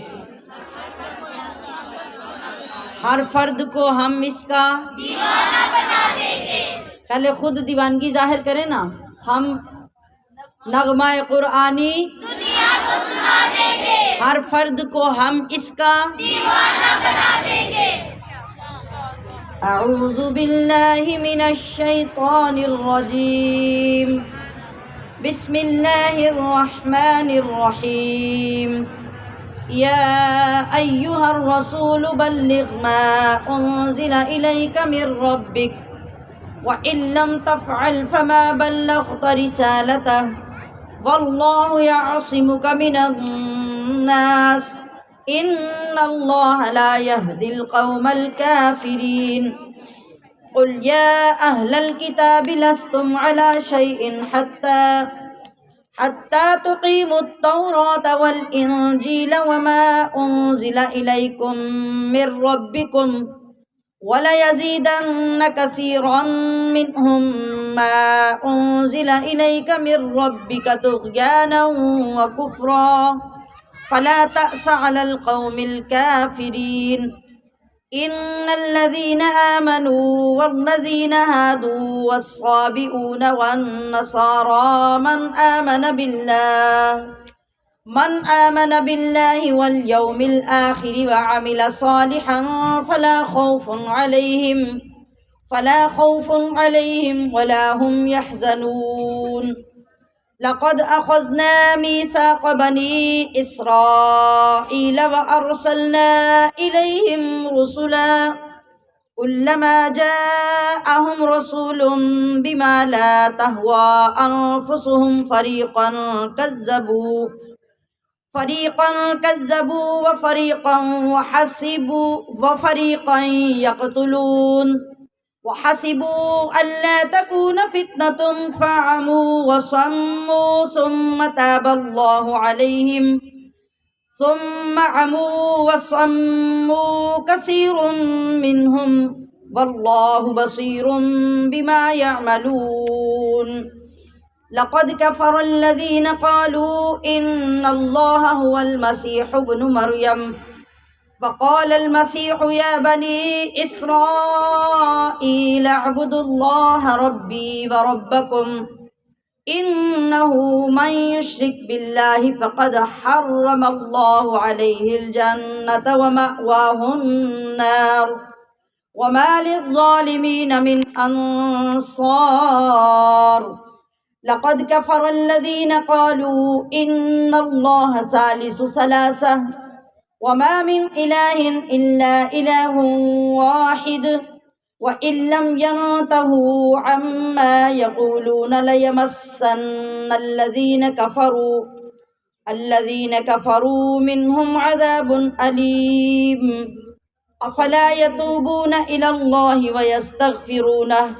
ہر فرد کو ہم اس کا دیوانہ بنا دیں گے۔ پہلے خود دیوانگی ظاہر کریں نا، ہم نغمہ قرآنی دنیا کو سنا دیں گے، ہر فرد کو ہم اس کا دیوانہ بنا دیں گے۔ اعوذ باللہ من الشیطان الرجیم، بسم اللہ الرحمن الرحیم، یا ایہا الرسول بلغ ما انزل الیک من ربک وَإِن لَّمْ تَفْعَلْ فَمَا بَلَّغْتَ رِسَالَتَهُ وَاللَّهُ يَعْصِمُكَ مِنَ النَّاسِ إِنَّ اللَّهَ لَا يَهْدِي الْقَوْمَ الْكَافِرِينَ قُلْ يَا أَهْلَ الْكِتَابِ لَسْتُمْ عَلَىٰ شَيْءٍ حَتَّىٰ تُقِيمُوا التَّوْرَاةَ وَالْإِنجِيلَ وَمَا أُنزِلَ إِلَيْكُم مِّن رَّبِّكُمْ وَلَيَزِيدَنَّ كَثِيرًا مِّنْهُم مَّا أُنزِلَ إِلَيْكَ مِن رَّبِّكَ طُغْيَانًا وَكُفْرًا فَلَا تَأْسَ عَلَى الْقَوْمِ الْكَافِرِينَ إِنَّ الَّذِينَ آمَنُوا وَالَّذِينَ هَادُوا وَالصَّابِئُونَ وَالنَّصَارَىٰ من آمن بالله واليوم الآخر وعمل صالحا فلا خوف عليهم ولا هم يحزنون لقد أخذنا ميثاق بني إسرائيل وأرسلنا إليهم رسلا كلما جاءهم رسول بما لا تهوى أنفسهم فريقا كذبوا وفريقا يقتلون وحسبوا ألا تكون فتنة فعموا وصموا ثم تاب الله عليهم ثم عموا وصموا كثير منهم والله بصير بما يعملون لقد كفر الذين قالوا إن الله هو المسيح ابن مريم وقال المسيح يا بني إسرائيل اعبدوا الله ربي وربكم إنه من يشرك بالله فقد حرم الله عليه الجنة ومأواه النار وما للظالمين من أنصار لقد كفر الذين قالوا إن الله ثالث ثلاثة وما من إله إلا إله واحد وإن لم ينتهوا عما يقولون ليمسن الذين كفروا منهم عذاب أليم أفلا يتوبون إلى الله ويستغفرونه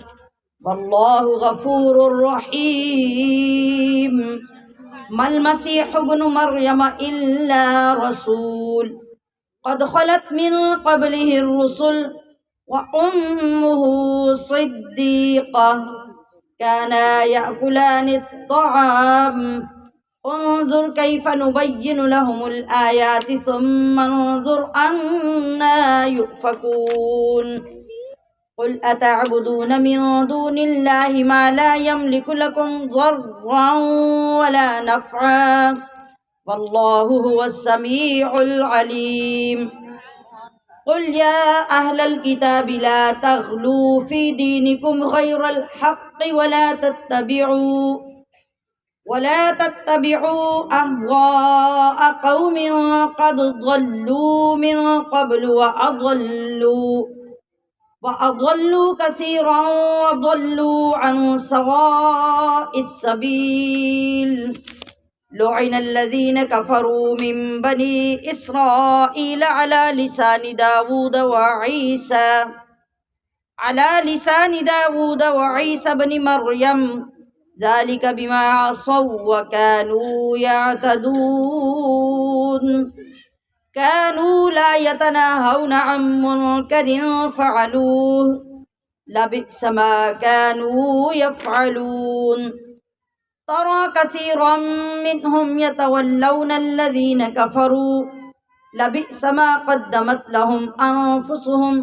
والله غفور رحيم ما المسيح ابن مريم إلا رسول قد خلت من قبله الرسل وأمه صديقة كانا يأكلان الطعام انظر كيف نبين لهم الآيات ثم انظر أنا يؤفكون قل أتعبدون من دون الله ما لا يملك لكم ضرا ولا نفعا والله هو السميع العليم قل يا أهل الكتاب لا تغلوا في دينكم غير الحق ولا تتبعوا أهواء قوم قد ضلوا من قبل وأضلوا كثيرا وضلوا عن سواء السبيل لعن الذين كفروا من بني إسرائيل على لسان داود وعيسى بن مريم ذلك بما عصوا وكانوا يعتدون كانوا لا يتناهون عن منكر فعلوه لبئس ما كانوا يفعلون ترى كثيرا منهم يتولون الذين كفروا لبئس ما قدمت لهم أنفسهم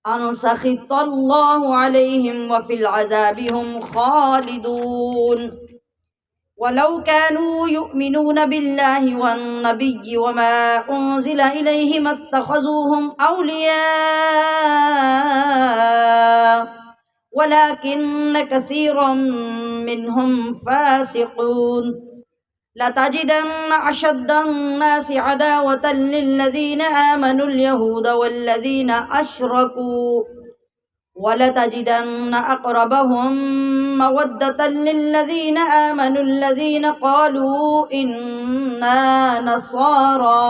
أن سخط الله عليهم وفي العذاب هم خالدون ولو كانوا يؤمنون بالله والنبي وما أنزل إليه ما اتخذوهم أولياء ولكن كثيرا منهم فاسقون لتجدن أشد الناس عداوة للذين آمنوا اليهود والذين أشركوا ولتجدن أقربهم مودة للذين آمنوا الذين قالوا إنا نصارى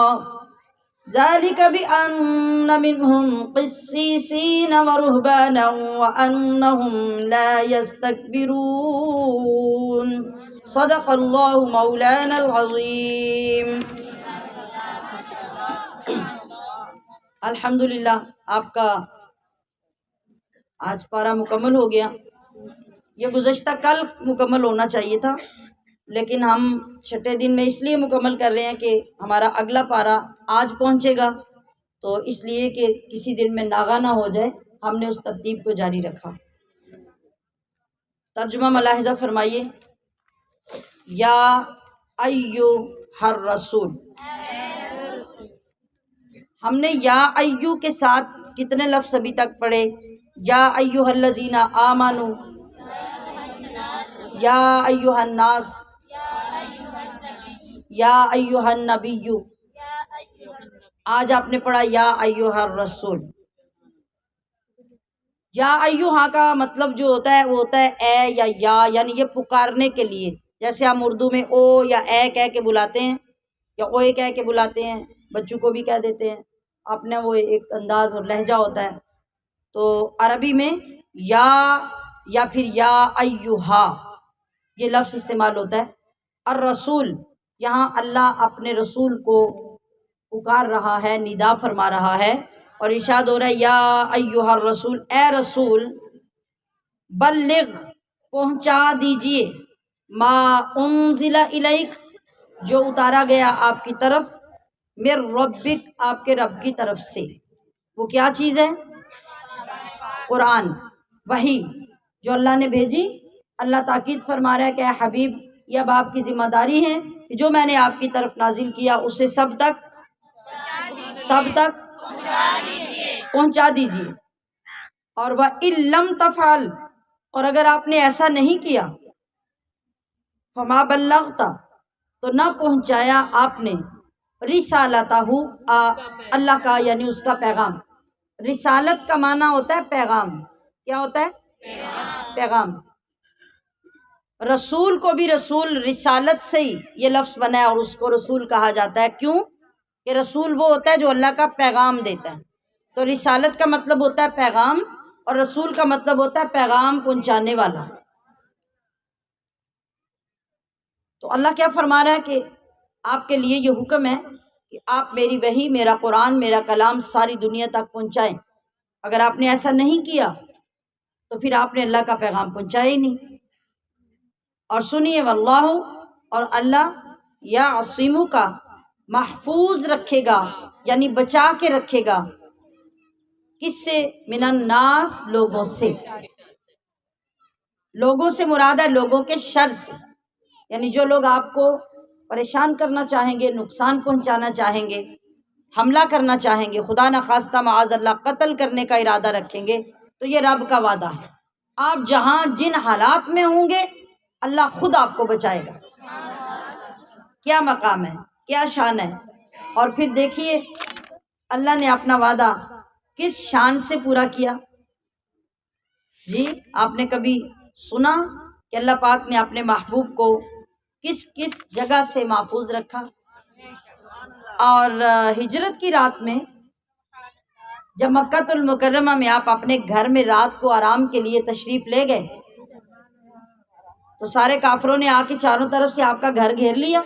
ذلك بأن منهم قسيسين ورهبانا وأنهم لا يستكبرون صدق اللہ مولانا العظیم۔ الحمدللہ آپ کا آج پارہ مکمل ہو گیا۔ یہ گزشتہ کل مکمل ہونا چاہیے تھا، لیکن ہم چھٹے دن میں اس لیے مکمل کر رہے ہیں کہ ہمارا اگلا پارہ آج پہنچے گا، تو اس لیے کہ کسی دن میں ناغہ نہ ہو جائے ہم نے اس ترتیب کو جاری رکھا۔ ترجمہ ملاحظہ فرمائیے۔ یا ایھا الرسول، ہم نے یا ایو کے ساتھ کتنے لفظ ابھی تک پڑھے؟ یا ایھا الذین آمنو، یا ایھا الناس، یا ایھا النبی۔ آج آپ نے پڑھا یا ایھا الرسول۔ یا ایھا کا مطلب جو ہوتا ہے وہ ہوتا ہے اے یا یعنی یہ پکارنے کے لیے، جیسے ہم اردو میں او یا اے کہہ کے بلاتے ہیں یا اوئے کہہ کے بلاتے ہیں، بچوں کو بھی کہہ دیتے ہیں، اپنا وہ ایک انداز اور لہجہ ہوتا ہے۔ تو عربی میں یا پھر یا ایھا یہ لفظ استعمال ہوتا ہے۔ الرسول، یہاں اللہ اپنے رسول کو پکار رہا ہے، ندا فرما رہا ہے اور ارشاد ہو رہا ہے یا ایھا الرسول، اے رسول، بلغ پہنچا دیجئے، ما انزل الیک جو اتارا گیا آپ کی طرف، من ربک آپ کے رب کی طرف سے۔ وہ کیا چیز ہے؟ قرآن، وحی جو اللہ نے بھیجی۔ اللہ تاکید فرما رہا ہے کہ اے حبیب، یہ اب آپ کی ذمہ داری ہے کہ جو میں نے آپ کی طرف نازل کیا اسے سب تک پہنچا دیجیے۔ اور وَإِن لَّمْ تَفْعَلْ، اور اگر آپ نے ایسا نہیں کیا، فما بلغت تو نہ پہنچایا آپ نے، رسالتہ اللہ کا یعنی اس کا پیغام۔ رسالت کا معنی ہوتا ہے پیغام۔ کیا ہوتا ہے؟ پیغام۔ رسول کو بھی رسول رسالت سے ہی یہ لفظ بنا ہے اور اس کو رسول کہا جاتا ہے۔ کیوں؟ کہ رسول وہ ہوتا ہے جو اللہ کا پیغام دیتا ہے۔ تو رسالت کا مطلب ہوتا ہے پیغام اور رسول کا مطلب ہوتا ہے پیغام پہنچانے والا۔ تو اللہ کیا فرما رہا ہے کہ آپ کے لیے یہ حکم ہے کہ آپ میری وحی، میرا قرآن، میرا کلام ساری دنیا تک پہنچائیں۔ اگر آپ نے ایسا نہیں کیا تو پھر آپ نے اللہ کا پیغام پہنچایا ہی نہیں۔ اور سنیے، واللہ اور اللہ یعصمک کا محفوظ رکھے گا یعنی بچا کے رکھے گا، کس سے؟ من الناس لوگوں سے۔ لوگوں سے مراد ہے لوگوں کے شر سے، یعنی جو لوگ آپ کو پریشان کرنا چاہیں گے، نقصان پہنچانا چاہیں گے، حملہ کرنا چاہیں گے، خدا نخواستہ معاذ اللہ قتل کرنے کا ارادہ رکھیں گے، تو یہ رب کا وعدہ ہے۔ آپ جہاں جن حالات میں ہوں گے اللہ خود آپ کو بچائے گا۔ کیا مقام ہے، کیا شان ہے۔ اور پھر دیکھیے اللہ نے اپنا وعدہ کس شان سے پورا کیا۔ جی آپ نے کبھی سنا کہ اللہ پاک نے اپنے محبوب کو کس کس جگہ سے محفوظ رکھا؟ اور ہجرت کی رات میں جب مکہ المکرمہ میں آپ اپنے گھر میں رات کو آرام کے لیے تشریف لے گئے تو سارے کافروں نے آ کے چاروں طرف سے آپ کا گھر گھیر لیا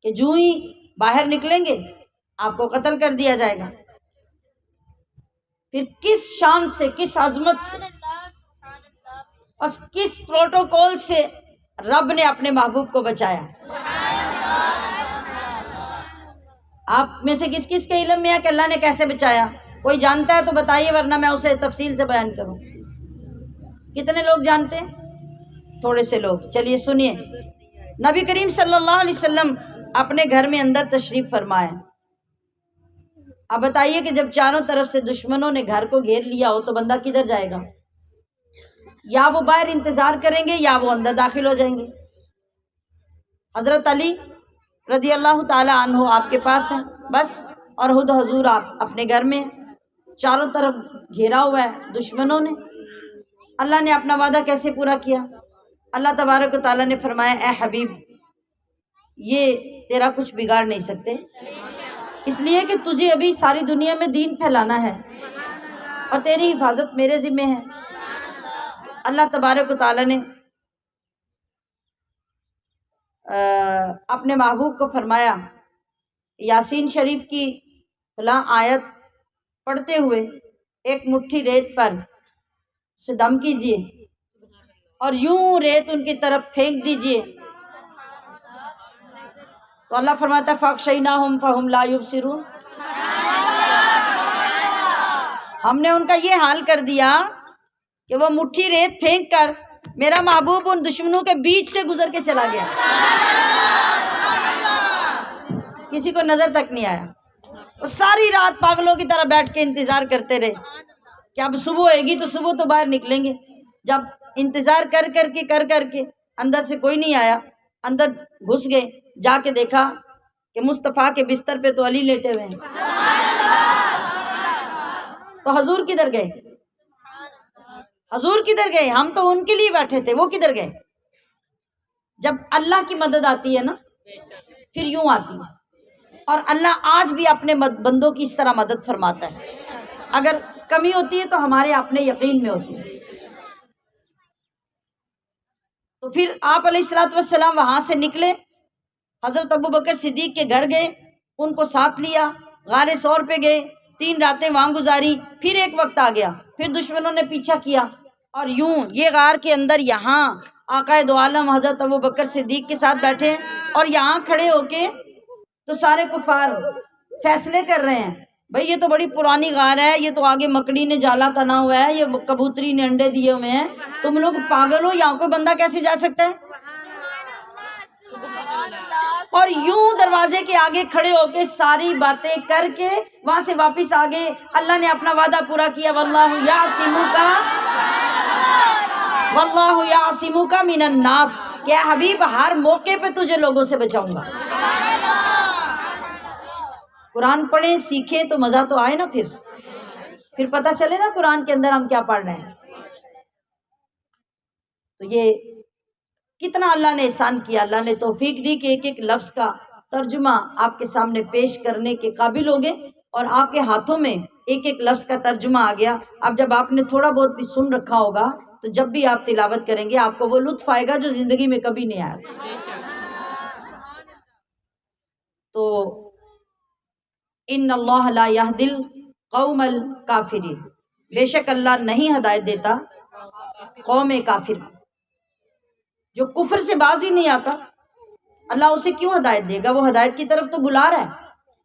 کہ جو ہی باہر نکلیں گے آپ کو قتل کر دیا جائے گا۔ پھر کس شان سے، کس عظمت سے اور کس پروٹوکول سے رب نے اپنے محبوب کو بچایا۔ آپ میں سے کس کس کے علم میں ہے کہ اللہ نے کیسے بچایا؟ کوئی جانتا ہے تو بتائیے، ورنہ میں اسے تفصیل سے بیان کروں۔ کتنے لوگ جانتے ہیں؟ تھوڑے سے لوگ۔ چلیے سنیے، نبی کریم صلی اللہ علیہ وسلم اپنے گھر میں اندر تشریف فرمائے۔ اب بتائیے کہ جب چاروں طرف سے دشمنوں نے گھر کو گھیر لیا ہو تو بندہ کدھر جائے گا؟ یا وہ باہر انتظار کریں گے یا وہ اندر داخل ہو جائیں گے۔ حضرت علی رضی اللہ تعالی عنہ آپ کے پاس ہیں بس، اور خود حضور آپ اپنے گھر میں ہیں، چاروں طرف گھیرا ہوا ہے دشمنوں نے۔ اللہ نے اپنا وعدہ کیسے پورا کیا؟ اللہ تبارک و تعالیٰ نے فرمایا، اے حبیب یہ تیرا کچھ بگاڑ نہیں سکتے، اس لیے کہ تجھے ابھی ساری دنیا میں دین پھیلانا ہے اور تیری حفاظت میرے ذمہ ہے۔ اللہ تبارک و تعالیٰ نے اپنے محبوب کو فرمایا یاسین شریف کی فلاں آیت پڑھتے ہوئے ایک مٹھی ریت پر اسے دم کیجئے اور یوں ریت ان کی طرف پھینک دیجئے، تو اللہ فرماتا ہے فَأَغْشَيْنَاهُمْ فَهُمْ لَا يُبْصِرُونَ، ہم نے ان کا یہ حال کر دیا کہ وہ مٹھی ریت پھینک کر میرا محبوب ان دشمنوں کے بیچ سے گزر کے چلا گیا، کسی کو نظر تک نہیں آیا۔ وہ ساری رات پاگلوں کی طرح بیٹھ کے انتظار کرتے رہے کہ اب صبح ہوئے گی تو صبح تو باہر نکلیں گے۔ جب انتظار کر کے اندر سے کوئی نہیں آیا، اندر گھس گئے، جا کے دیکھا کہ مصطفیٰ کے بستر پہ تو علی لیٹے ہوئے ہیں۔ تو حضور کدھر گئے؟ حضور کدھر گئے؟ ہم تو ان کے لیے بیٹھے تھے، وہ کدھر گئے؟ جب اللہ کی مدد آتی ہے نا پھر یوں آتی ہے، اور اللہ آج بھی اپنے بندوں کی اس طرح مدد فرماتا ہے۔ اگر کمی ہوتی ہے تو ہمارے اپنے یقین میں ہوتی ہے۔ تو پھر آپ علیہ الصلوۃ والسلام وہاں سے نکلے، حضرت ابوبکر صدیق کے گھر گئے، ان کو ساتھ لیا، غار ثور پہ گئے، 3 راتیں وہاں گزاری۔ پھر ایک وقت آ گیا، پھر دشمنوں نے پیچھا کیا، اور یوں یہ غار کے اندر یہاں آقا دو عالم حضرت ابوبکر صدیق کے ساتھ بیٹھے ہیں، اور یہاں کھڑے ہو کے تو سارے کفار فیصلے کر رہے ہیں، بھئی یہ تو بڑی پرانی غار ہے، یہ تو آگے مکڑی نے جالا تنا ہوا ہے، یہ کبوتری نے انڈے دیے ہوئے ہیں، تم لوگ پاگل ہو، یہاں کوئی بندہ کیسے جا سکتا ہے؟ اور یوں دروازے کے آگے کھڑے ہو کے ساری باتیں کر کے وہاں سے واپس آ گئے۔ اللہ نے اپنا وعدہ پورا کیا، واللہ یعصمک واللہ یعصمک من الناس، کہ حبیب ہر موقع پہ تجھے لوگوں سے بچاؤں گا۔ قرآن پڑھیں سیکھیں تو مزہ تو آئے نا، پھر پتہ چلے نا قرآن کے اندر ہم کیا پڑھ رہے ہیں۔ تو یہ کتنا اللہ نے احسان کیا، اللہ نے توفیق دی کہ ایک ایک لفظ کا ترجمہ آپ کے سامنے پیش کرنے کے قابل ہو گئے، اور آپ کے ہاتھوں میں ایک ایک لفظ کا ترجمہ آ گیا۔ اب جب آپ نے تھوڑا بہت بھی سن رکھا ہوگا تو جب بھی آپ تلاوت کریں گے آپ کو وہ لطف آئے گا جو زندگی میں کبھی نہیں آیا تھا۔ تو ان اللہ لا یہدی القوم الکافرین، بے شک اللہ نہیں ہدایت دیتا قوم کافر کو، جو کفر سے باز ہی نہیں آتا۔ اللہ اسے کیوں ہدایت دے گا؟ وہ ہدایت کی طرف تو بلا رہا ہے،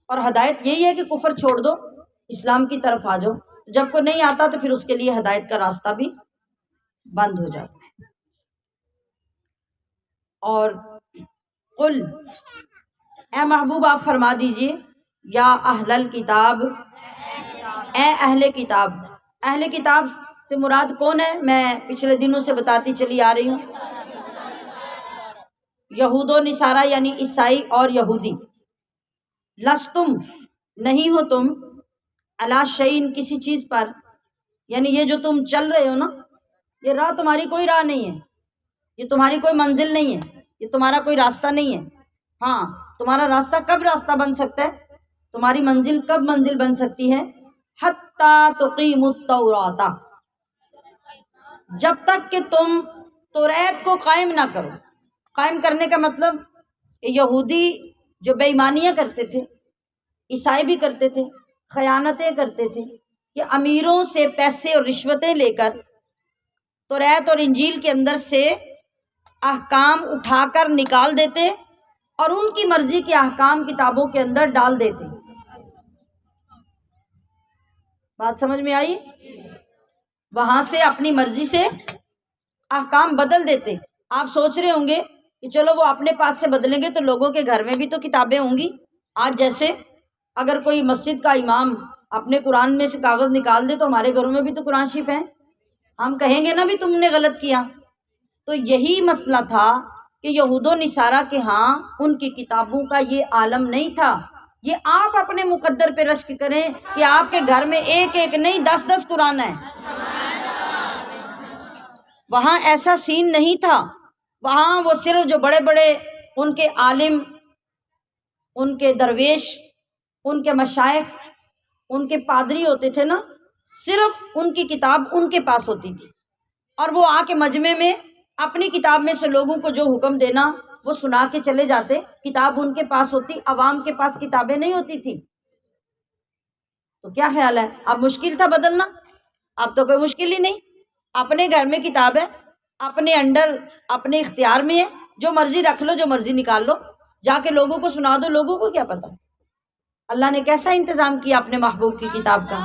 اور ہدایت یہی ہے کہ کفر چھوڑ دو، اسلام کی طرف آ جاؤ۔ جب کوئی نہیں آتا تو پھر اس کے لیے ہدایت کا راستہ بھی بند ہو جاتا ہے۔ اور قل، اے محبوب آپ فرما دیجئے، یا اہل الکتاب، اے اہل کتاب۔ اہل کتاب سے مراد کون ہے؟ میں پچھلے دنوں سے بتاتی چلی آ رہی ہوں، یہود و نصارہ یعنی عیسائی اور یہودی۔ لستم، نہیں ہو تم، علی شیء، کسی چیز پر، یعنی یہ جو تم چل رہے ہو نا، یہ راہ تمہاری کوئی راہ نہیں ہے، یہ تمہاری کوئی منزل نہیں ہے، یہ تمہارا کوئی راستہ نہیں ہے۔ ہاں، تمہارا راستہ کب راستہ بن سکتا ہے؟ تمہاری منزل کب منزل بن سکتی ہے؟ حتی تقیموا التوراۃ، جب تک کہ تم توریت کو قائم نہ کرو۔ قائم کرنے کا مطلب، یہودی جو بے ایمانیاں کرتے تھے، عیسائی بھی کرتے تھے، خیانتیں کرتے تھے، کہ امیروں سے پیسے اور رشوتیں لے کر توریت اور انجیل کے اندر سے احکام اٹھا کر نکال دیتے اور ان کی مرضی کے احکام کتابوں کے اندر ڈال دیتے۔ بات سمجھ میں آئی؟ وہاں سے اپنی مرضی سے احکام بدل دیتے۔ آپ سوچ رہے ہوں گے کہ چلو وہ اپنے پاس سے بدلیں گے تو لوگوں کے گھر میں بھی تو کتابیں ہوں گی۔ آج جیسے اگر کوئی مسجد کا امام اپنے قرآن میں سے کاغذ نکال دے تو ہمارے گھروں میں بھی تو قرآن شریف ہیں، ہم کہیں گے نا بھی تم نے غلط کیا۔ تو یہی مسئلہ تھا کہ یہود و نصارہ کے ہاں ان کی کتابوں کا یہ عالم نہیں تھا۔ یہ آپ اپنے مقدر پہ رشک کریں کہ آپ کے گھر میں ایک ایک نہیں 10 قرآن ہیں۔ وہاں ایسا سین نہیں تھا، وہاں وہ صرف جو بڑے بڑے ان کے عالم، ان کے درویش، ان کے مشائخ، ان کے پادری ہوتے تھے نا، صرف ان کی کتاب ان کے پاس ہوتی تھی، اور وہ آ کے مجمع میں اپنی کتاب میں سے لوگوں کو جو حکم دینا وہ سنا کے چلے جاتے۔ کتاب ان کے پاس ہوتی، عوام کے پاس کتابیں نہیں ہوتی تھی۔ تو کیا خیال ہے، اب مشکل تھا بدلنا؟ اب تو کوئی مشکل ہی نہیں، اپنے گھر میں کتاب ہے، اپنے انڈر، اپنے اختیار میں ہے، جو مرضی رکھ لو، جو مرضی نکال لو، جا کے لوگوں کو سنا دو۔ لوگوں کو کیا پتہ اللہ نے کیسا انتظام کیا اپنے محبوب کی کتاب کا۔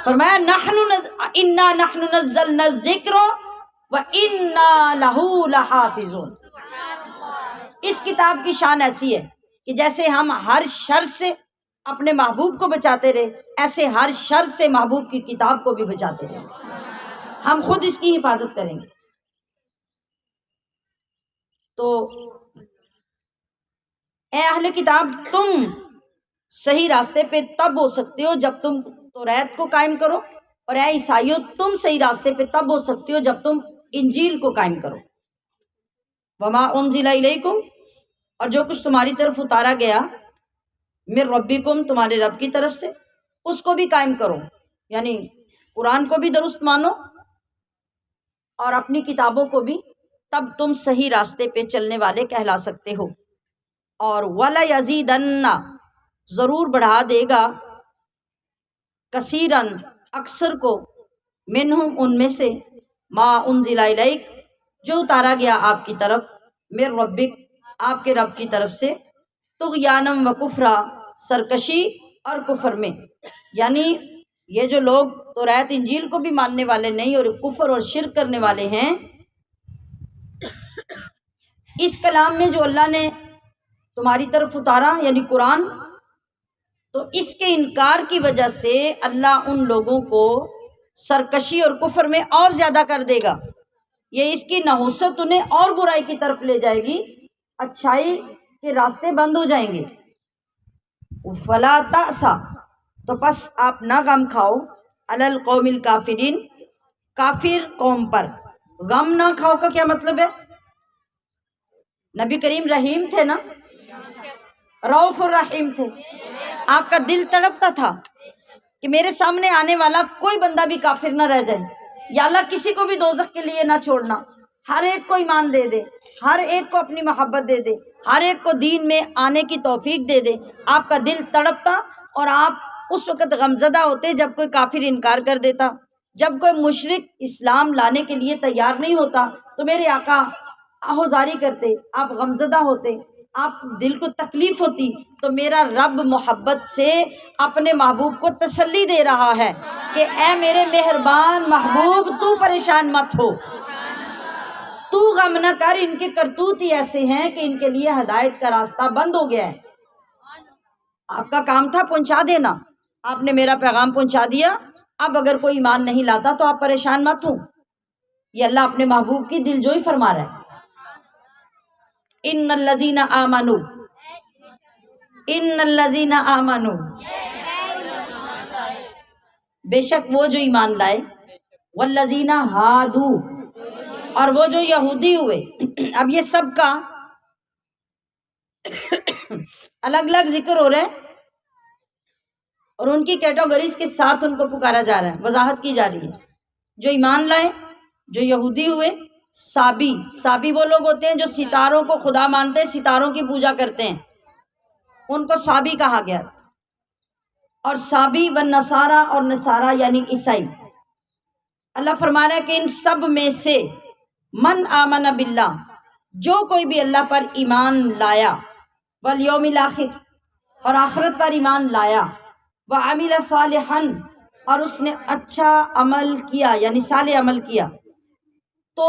فرمایا انا نحن نزلنا الذکر وانا لہ لحافظون۔ اس کتاب کی شان ایسی ہے کہ جیسے ہم ہر شر سے اپنے محبوب کو بچاتے رہے، ایسے ہر شر سے محبوب کی کتاب کو بھی بچاتے رہے، ہم خود اس کی حفاظت کریں گے۔ تو اے اہل کتاب، تم صحیح راستے پہ تب ہو سکتے ہو جب تم توریت کو قائم کرو، اور اے عیسائیوں، تم صحیح راستے پہ تب ہو سکتے ہو جب تم انجیل کو قائم کرو۔ وما انزل الیکم، اور جو کچھ تمہاری طرف اتارا گیا، من ربکم، تمہارے رب کی طرف سے، اس کو بھی قائم کرو، یعنی قرآن کو بھی درست مانو اور اپنی کتابوں کو بھی، تب تم صحیح راستے پہ چلنے والے کہلا سکتے ہو۔ اور وَلَيَزِيدَنَّ، ضرور بڑھا دے گا، کثیراً، اکثر کو، منہم، ان میں سے، ما انزل الیک، جو اتارا گیا آپ کی طرف، من ربک، آپ کے رب کی طرف سے، طغیانم و کفرا، سرکشی اور کفر میں، یعنی یہ جو لوگ توریت انجیل کو بھی ماننے والے نہیں اور کفر اور شرک کرنے والے ہیں، اس کلام میں جو اللہ نے تمہاری طرف اتارا یعنی قرآن، تو اس کے انکار کی وجہ سے اللہ ان لوگوں کو سرکشی اور کفر میں اور زیادہ کر دے گا، یہ اس کی نحوست انہیں اور برائی کی طرف لے جائے گی، اچھائی کے راستے بند ہو جائیں گے۔ فلا تأسا، تو پس آپ نہ غم کھاؤ، علی القوم الکافرین، کافر قوم پر۔ غم نہ کھاؤ کا کیا مطلب ہے؟ نبی کریم رحیم تھے نا، رؤوف الرحیم تھے، آپ کا دل تڑپتا تھا کہ میرے سامنے آنے والا کوئی بندہ بھی کافر نہ رہ جائے، یا اللہ کسی کو بھی دوزخ کے لیے نہ چھوڑنا، ہر ایک کو ایمان دے دے، ہر ایک کو اپنی محبت دے دے، ہر ایک کو دین میں آنے کی توفیق دے دے۔ آپ کا دل تڑپتا اور آپ اس وقت غمزدہ ہوتے جب کوئی کافر انکار کر دیتا، جب کوئی مشرک اسلام لانے کے لیے تیار نہیں ہوتا تو میرے آقا آہوزاری کرتے، آپ غمزدہ ہوتے، آپ دل کو تکلیف ہوتی، تو میرا رب محبت سے اپنے محبوب کو تسلی دے رہا ہے کہ اے میرے مہربان محبوب تو پریشان مت ہو، تو غم نہ کر، ان کے کرتوت ہی ایسے ہیں کہ ان کے لیے ہدایت کا راستہ بند ہو گیا ہے۔ آپ کا کام تھا پہنچا دینا، آپ نے میرا پیغام پہنچا دیا، اب اگر کوئی ایمان نہیں لاتا تو آپ پریشان مت ہوں۔ یہ اللہ اپنے محبوب کی دلجوئی فرما رہا ہے۔ ان الذین آمنوا، ان الذین آمنوا، بے شک وہ جو ایمان لائے، والذین ہادو، اور وہ جو یہودی ہوئے۔ اب یہ سب کا الگ الگ ذکر ہو رہا ہے اور ان کی کیٹیگریز کے ساتھ ان کو پکارا جا رہا ہے، وضاحت کی جا رہی ہے۔ جو ایمان لائے، جو یہودی ہوئے، سابی، سابی وہ لوگ ہوتے ہیں جو ستاروں کو خدا مانتے ہیں، ستاروں کی پوجا کرتے ہیں، ان کو سابی کہا گیا۔ اور سابی و نصارہ، اور نصارہ یعنی عیسائی۔ اللہ فرما رہا ہے کہ ان سب میں سے من آمن باللہ، جو کوئی بھی اللہ پر ایمان لایا، والیوم الاخر، اور آخرت پر ایمان لایا، وعمل صالحا، اور اس نے اچھا عمل کیا یعنی صالح عمل کیا، تو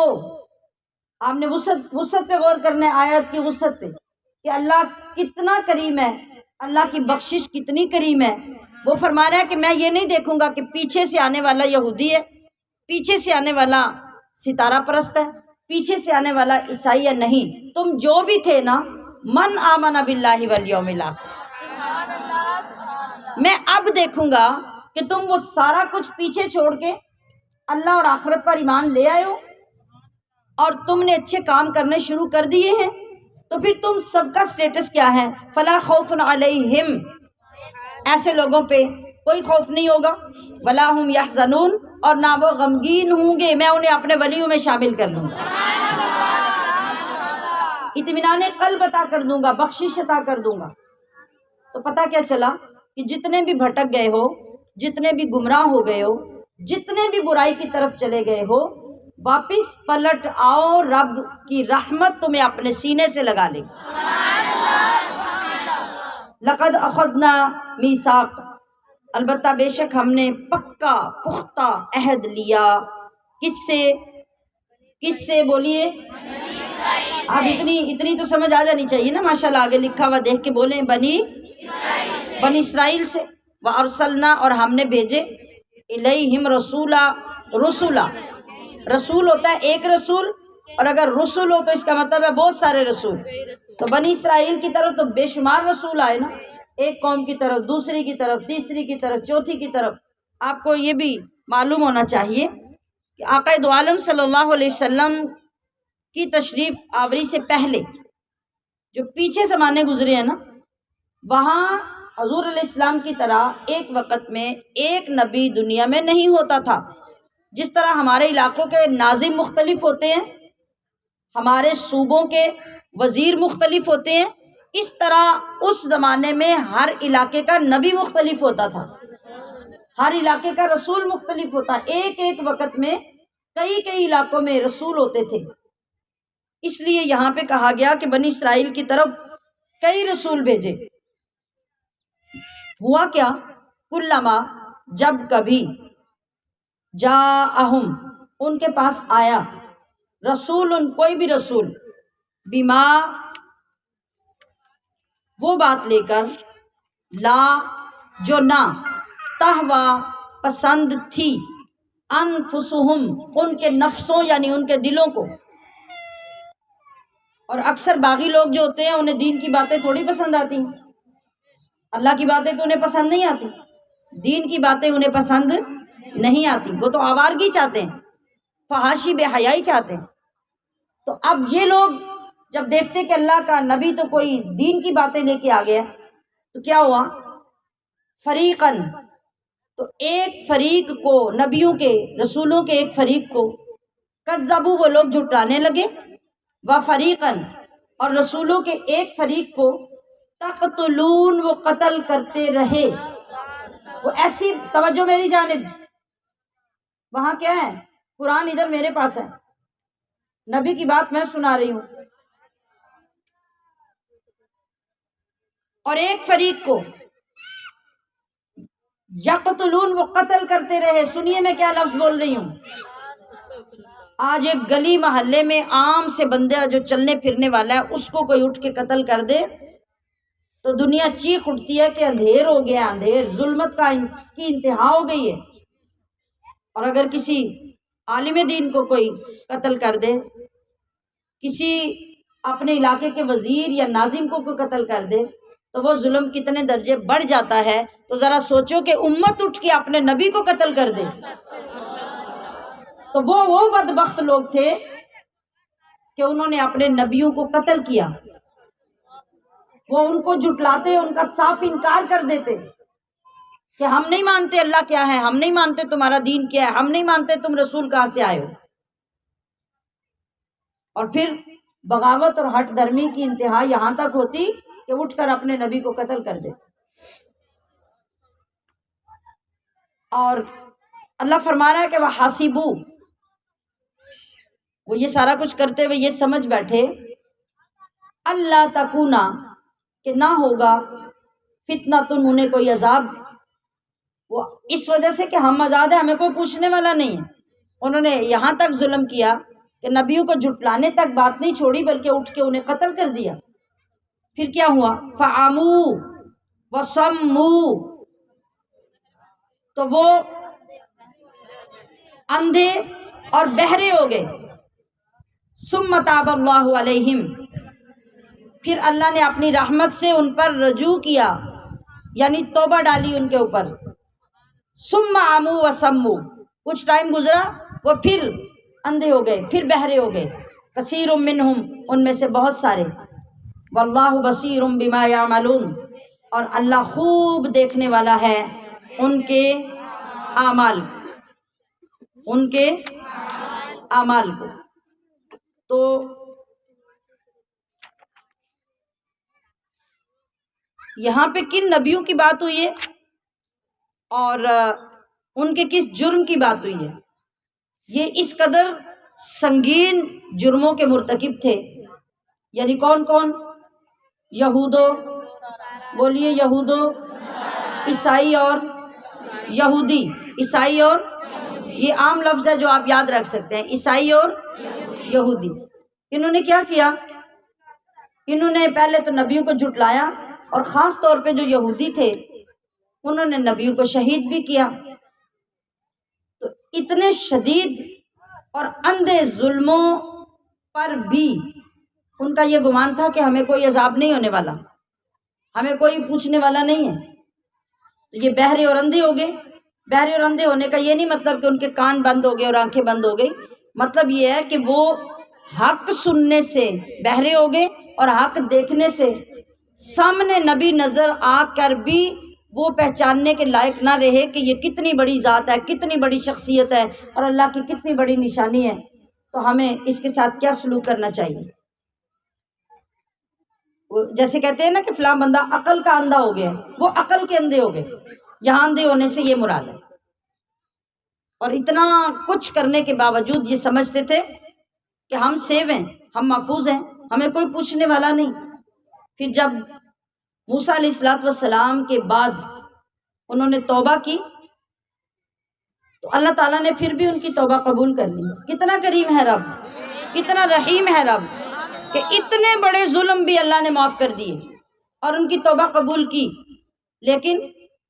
آپ نے وسعت پہ غور کرنا ہے، آیت کی وسعت پہ کہ اللہ کتنا کریم ہے، اللہ کی بخشش کتنی کریم ہے۔ وہ فرما رہا ہے کہ میں یہ نہیں دیکھوں گا کہ پیچھے سے آنے والا یہودی ہے، پیچھے سے آنے والا ستارہ پرست ہے، پیچھے سے آنے والا عیسائی ہے، نہیں، تم جو بھی تھے نا، من آمن باللہ والیوم الاخر، میں اب دیکھوں گا کہ تم وہ سارا کچھ پیچھے چھوڑ کے اللہ اور آخرت پر ایمان لے آئے ہو اور تم نے اچھے کام کرنے شروع کر دیے ہیں، تو پھر تم سب کا سٹیٹس کیا ہے؟ فلا خوف علیہم، ایسے لوگوں پہ کوئی خوف نہیں ہوگا، ولا ہم یحزنون، اور نہ وہ غمگین ہوں گے، میں انہیں اپنے ولیوں میں شامل کر لوں گا، اطمینان قلب عطا کر دوں گا، بخشش عطا کر دوں گا۔ تو پتہ کیا چلا کہ جتنے بھی بھٹک گئے ہو، جتنے بھی گمراہ ہو گئے ہو، جتنے بھی برائی کی طرف چلے گئے ہو، واپس پلٹ آؤ، رب کی رحمت تمہیں اپنے سینے سے لگا لے گی۔ لقد اخذنا میثاق، البتہ بے شک ہم نے پکا پختہ عہد لیا، کس سے بولیے؟ اب اتنی تو سمجھ آ جانی چاہیے نا، ماشاءاللہ آگے لکھا ہوا دیکھ کے بولیں، بنی اسرائیل سے۔ وَأَرْسَلْنَا، اور ہم نے بھیجے، الیہم رسولا، رسول ہوتا ہے ایک رسول، اور اگر رسول ہو تو اس کا مطلب ہے بہت سارے رسول۔ تو بنی اسرائیل کی طرف تو بے شمار رسول آئے نا، ایک قوم کی طرف، دوسری کی طرف، تیسری کی طرف، چوتھی کی طرف۔ آپ کو یہ بھی معلوم ہونا چاہیے کہ آقا دو عالم صلی اللہ علیہ وسلم کی تشریف آوری سے پہلے جو پیچھے زمانے گزرے ہیں نا، وہاں حضور علیہ السلام کی طرح ایک وقت میں ایک نبی دنیا میں نہیں ہوتا تھا۔ جس طرح ہمارے علاقوں کے ناظم مختلف ہوتے ہیں، ہمارے صوبوں کے وزیر مختلف ہوتے ہیں، اس طرح اس زمانے میں ہر علاقے کا نبی مختلف ہوتا تھا، ہر علاقے کا رسول مختلف ہوتا، ایک وقت میں کئی علاقوں میں رسول ہوتے تھے۔ اس لیے یہاں پہ کہا گیا کہ بنی اسرائیل کی طرف کئی رسول بھیجے۔ ہوا کیا؟ کلما، جب کبھی، جاءہم، ان کے پاس آیا، رسول، کوئی بھی رسول، بما، وہ بات لے کر، لا، جو نہ، تہوا، پسند تھی، انفسہم، ان کے نفسوں یعنی ان کے دلوں کو. اور اکثر باغی لوگ جو ہوتے ہیں انہیں دین کی باتیں تھوڑی پسند آتی ہیں، اللہ کی باتیں تو انہیں پسند نہیں آتی، دین کی باتیں انہیں پسند نہیں آتی، وہ تو آوارگی چاہتے ہیں، فحاشی بے حیائی چاہتے ہیں. تو اب یہ لوگ جب دیکھتے کہ اللہ کا نبی تو کوئی دین کی باتیں لے کے آ گیا، تو کیا ہوا؟ فریقاً، تو ایک فریق کو، نبیوں کے رسولوں کے ایک فریق کو، کذبوا، وہ لوگ جھٹلانے لگے، و فریقاً، اور رسولوں کے ایک فریق کو تقتلون، وہ قتل کرتے رہے. وہ ایسی، توجہ میری جانب، وہاں کیا ہے؟ قرآن ادھر میرے پاس ہے، نبی کی بات میں سنا رہی ہوں. اور ایک فریق کو یقتلون، وہ قتل کرتے رہے. سنیے میں کیا لفظ بول رہی ہوں. آج ایک گلی محلے میں عام سے بندہ جو چلنے پھرنے والا ہے، اس کو کوئی اٹھ کے قتل کر دے تو دنیا چیخ اٹھتی ہے کہ اندھیر ہو گیا، اندھیر، ظلمت کی انتہا ہو گئی ہے. اور اگر کسی عالم دین کو کوئی قتل کر دے، کسی اپنے علاقے کے وزیر یا ناظم کو کوئی قتل کر دے، تو وہ ظلم کتنے درجے بڑھ جاتا ہے. تو ذرا سوچو کہ امت اٹھ کے اپنے نبی کو قتل کر دے. تو وہ بدبخت لوگ تھے کہ انہوں نے اپنے نبیوں کو قتل کیا. وہ ان کو جھٹلاتے، ان کا صاف انکار کر دیتے کہ ہم نہیں مانتے اللہ کیا ہے، ہم نہیں مانتے تمہارا دین کیا ہے، ہم نہیں مانتے تم رسول کہاں سے آئے ہو. اور پھر بغاوت اور ہٹ درمی کی انتہا یہاں تک ہوتی کہ اٹھ کر اپنے نبی کو قتل کر دیتے. اور اللہ فرما رہا ہے کہ وہ حاسبو، وہ یہ سارا کچھ کرتے ہوئے یہ سمجھ بیٹھے اللہ تکونا، کہ نہ ہوگا فتنۃ، انہیں کوئی عذاب. وہ اس وجہ سے کہ ہم آزاد ہیں، ہمیں کوئی پوچھنے والا نہیں ہے. انہوں نے یہاں تک ظلم کیا کہ نبیوں کو جھٹلانے تک بات نہیں چھوڑی، بلکہ اٹھ کے انہیں قتل کر دیا. پھر کیا ہوا؟ فعموا وصموا، تو وہ اندھے اور بہرے ہو گئے. ثم تاب اللہ علیہم، پھر اللہ نے اپنی رحمت سے ان پر رجوع کیا، یعنی توبہ ڈالی ان کے اوپر. ثم عموا وصموا، کچھ ٹائم گزرا وہ پھر اندھے ہو گئے، پھر بہرے ہو گئے. کثیر منہم، ان میں سے بہت سارے. واللہ بصیر بما یعملون، اور اللہ خوب دیکھنے والا ہے ان کے اعمال، ان کے اعمال کو. تو یہاں پہ کن نبیوں کی بات ہوئی ہے اور ان کے کس جرم کی بات ہوئی ہے؟ یہ اس قدر سنگین جرموں کے مرتکب تھے. یعنی کون کون؟ یہودو، بولیے یہودو، عیسائی اور یہودی. عیسائی اور، یہ عام لفظ ہے جو آپ یاد رکھ سکتے ہیں، عیسائی اور یہودی. انہوں نے کیا کیا؟ انہوں نے پہلے تو نبیوں کو جھٹلایا، اور خاص طور پہ جو یہودی تھے انہوں نے نبیوں کو شہید بھی کیا. تو اتنے شدید اور اندھے ظلموں پر بھی ان کا یہ گمان تھا کہ ہمیں کوئی عذاب نہیں ہونے والا، ہمیں کوئی پوچھنے والا نہیں ہے. تو یہ بہرے اور اندھے ہو گئے. بہرے اور اندھے ہونے کا یہ نہیں مطلب کہ ان کے کان بند ہو گئے اور آنکھیں بند ہو گئی. مطلب یہ ہے کہ وہ حق سننے سے بہرے ہو گئے، اور حق دیکھنے سے سامنے نبی نظر آ کر بھی وہ پہچاننے کے لائق نہ رہے کہ یہ کتنی بڑی ذات ہے، کتنی بڑی شخصیت ہے، اور اللہ کی کتنی بڑی نشانی ہے. تو ہمیں اس کے ساتھ کیا سلوک کرنا چاہیے؟ جیسے کہتے ہیں نا کہ فلاں بندہ عقل کا اندھا ہو گیا، وہ عقل کے اندھے ہو گئے. یہاں اندھے ہونے سے یہ مراد ہے. اور اتنا کچھ کرنے کے باوجود یہ سمجھتے تھے کہ ہم سیو ہیں، ہم محفوظ ہیں، ہمیں کوئی پوچھنے والا نہیں. پھر جب موسیٰ علیہ السلام کے بعد انہوں نے توبہ کی تو اللہ تعالیٰ نے پھر بھی ان کی توبہ قبول کر لی. کتنا کریم ہے رب، کتنا رحیم ہے رب، کہ اتنے بڑے ظلم بھی اللہ نے معاف کر دیے اور ان کی توبہ قبول کی. لیکن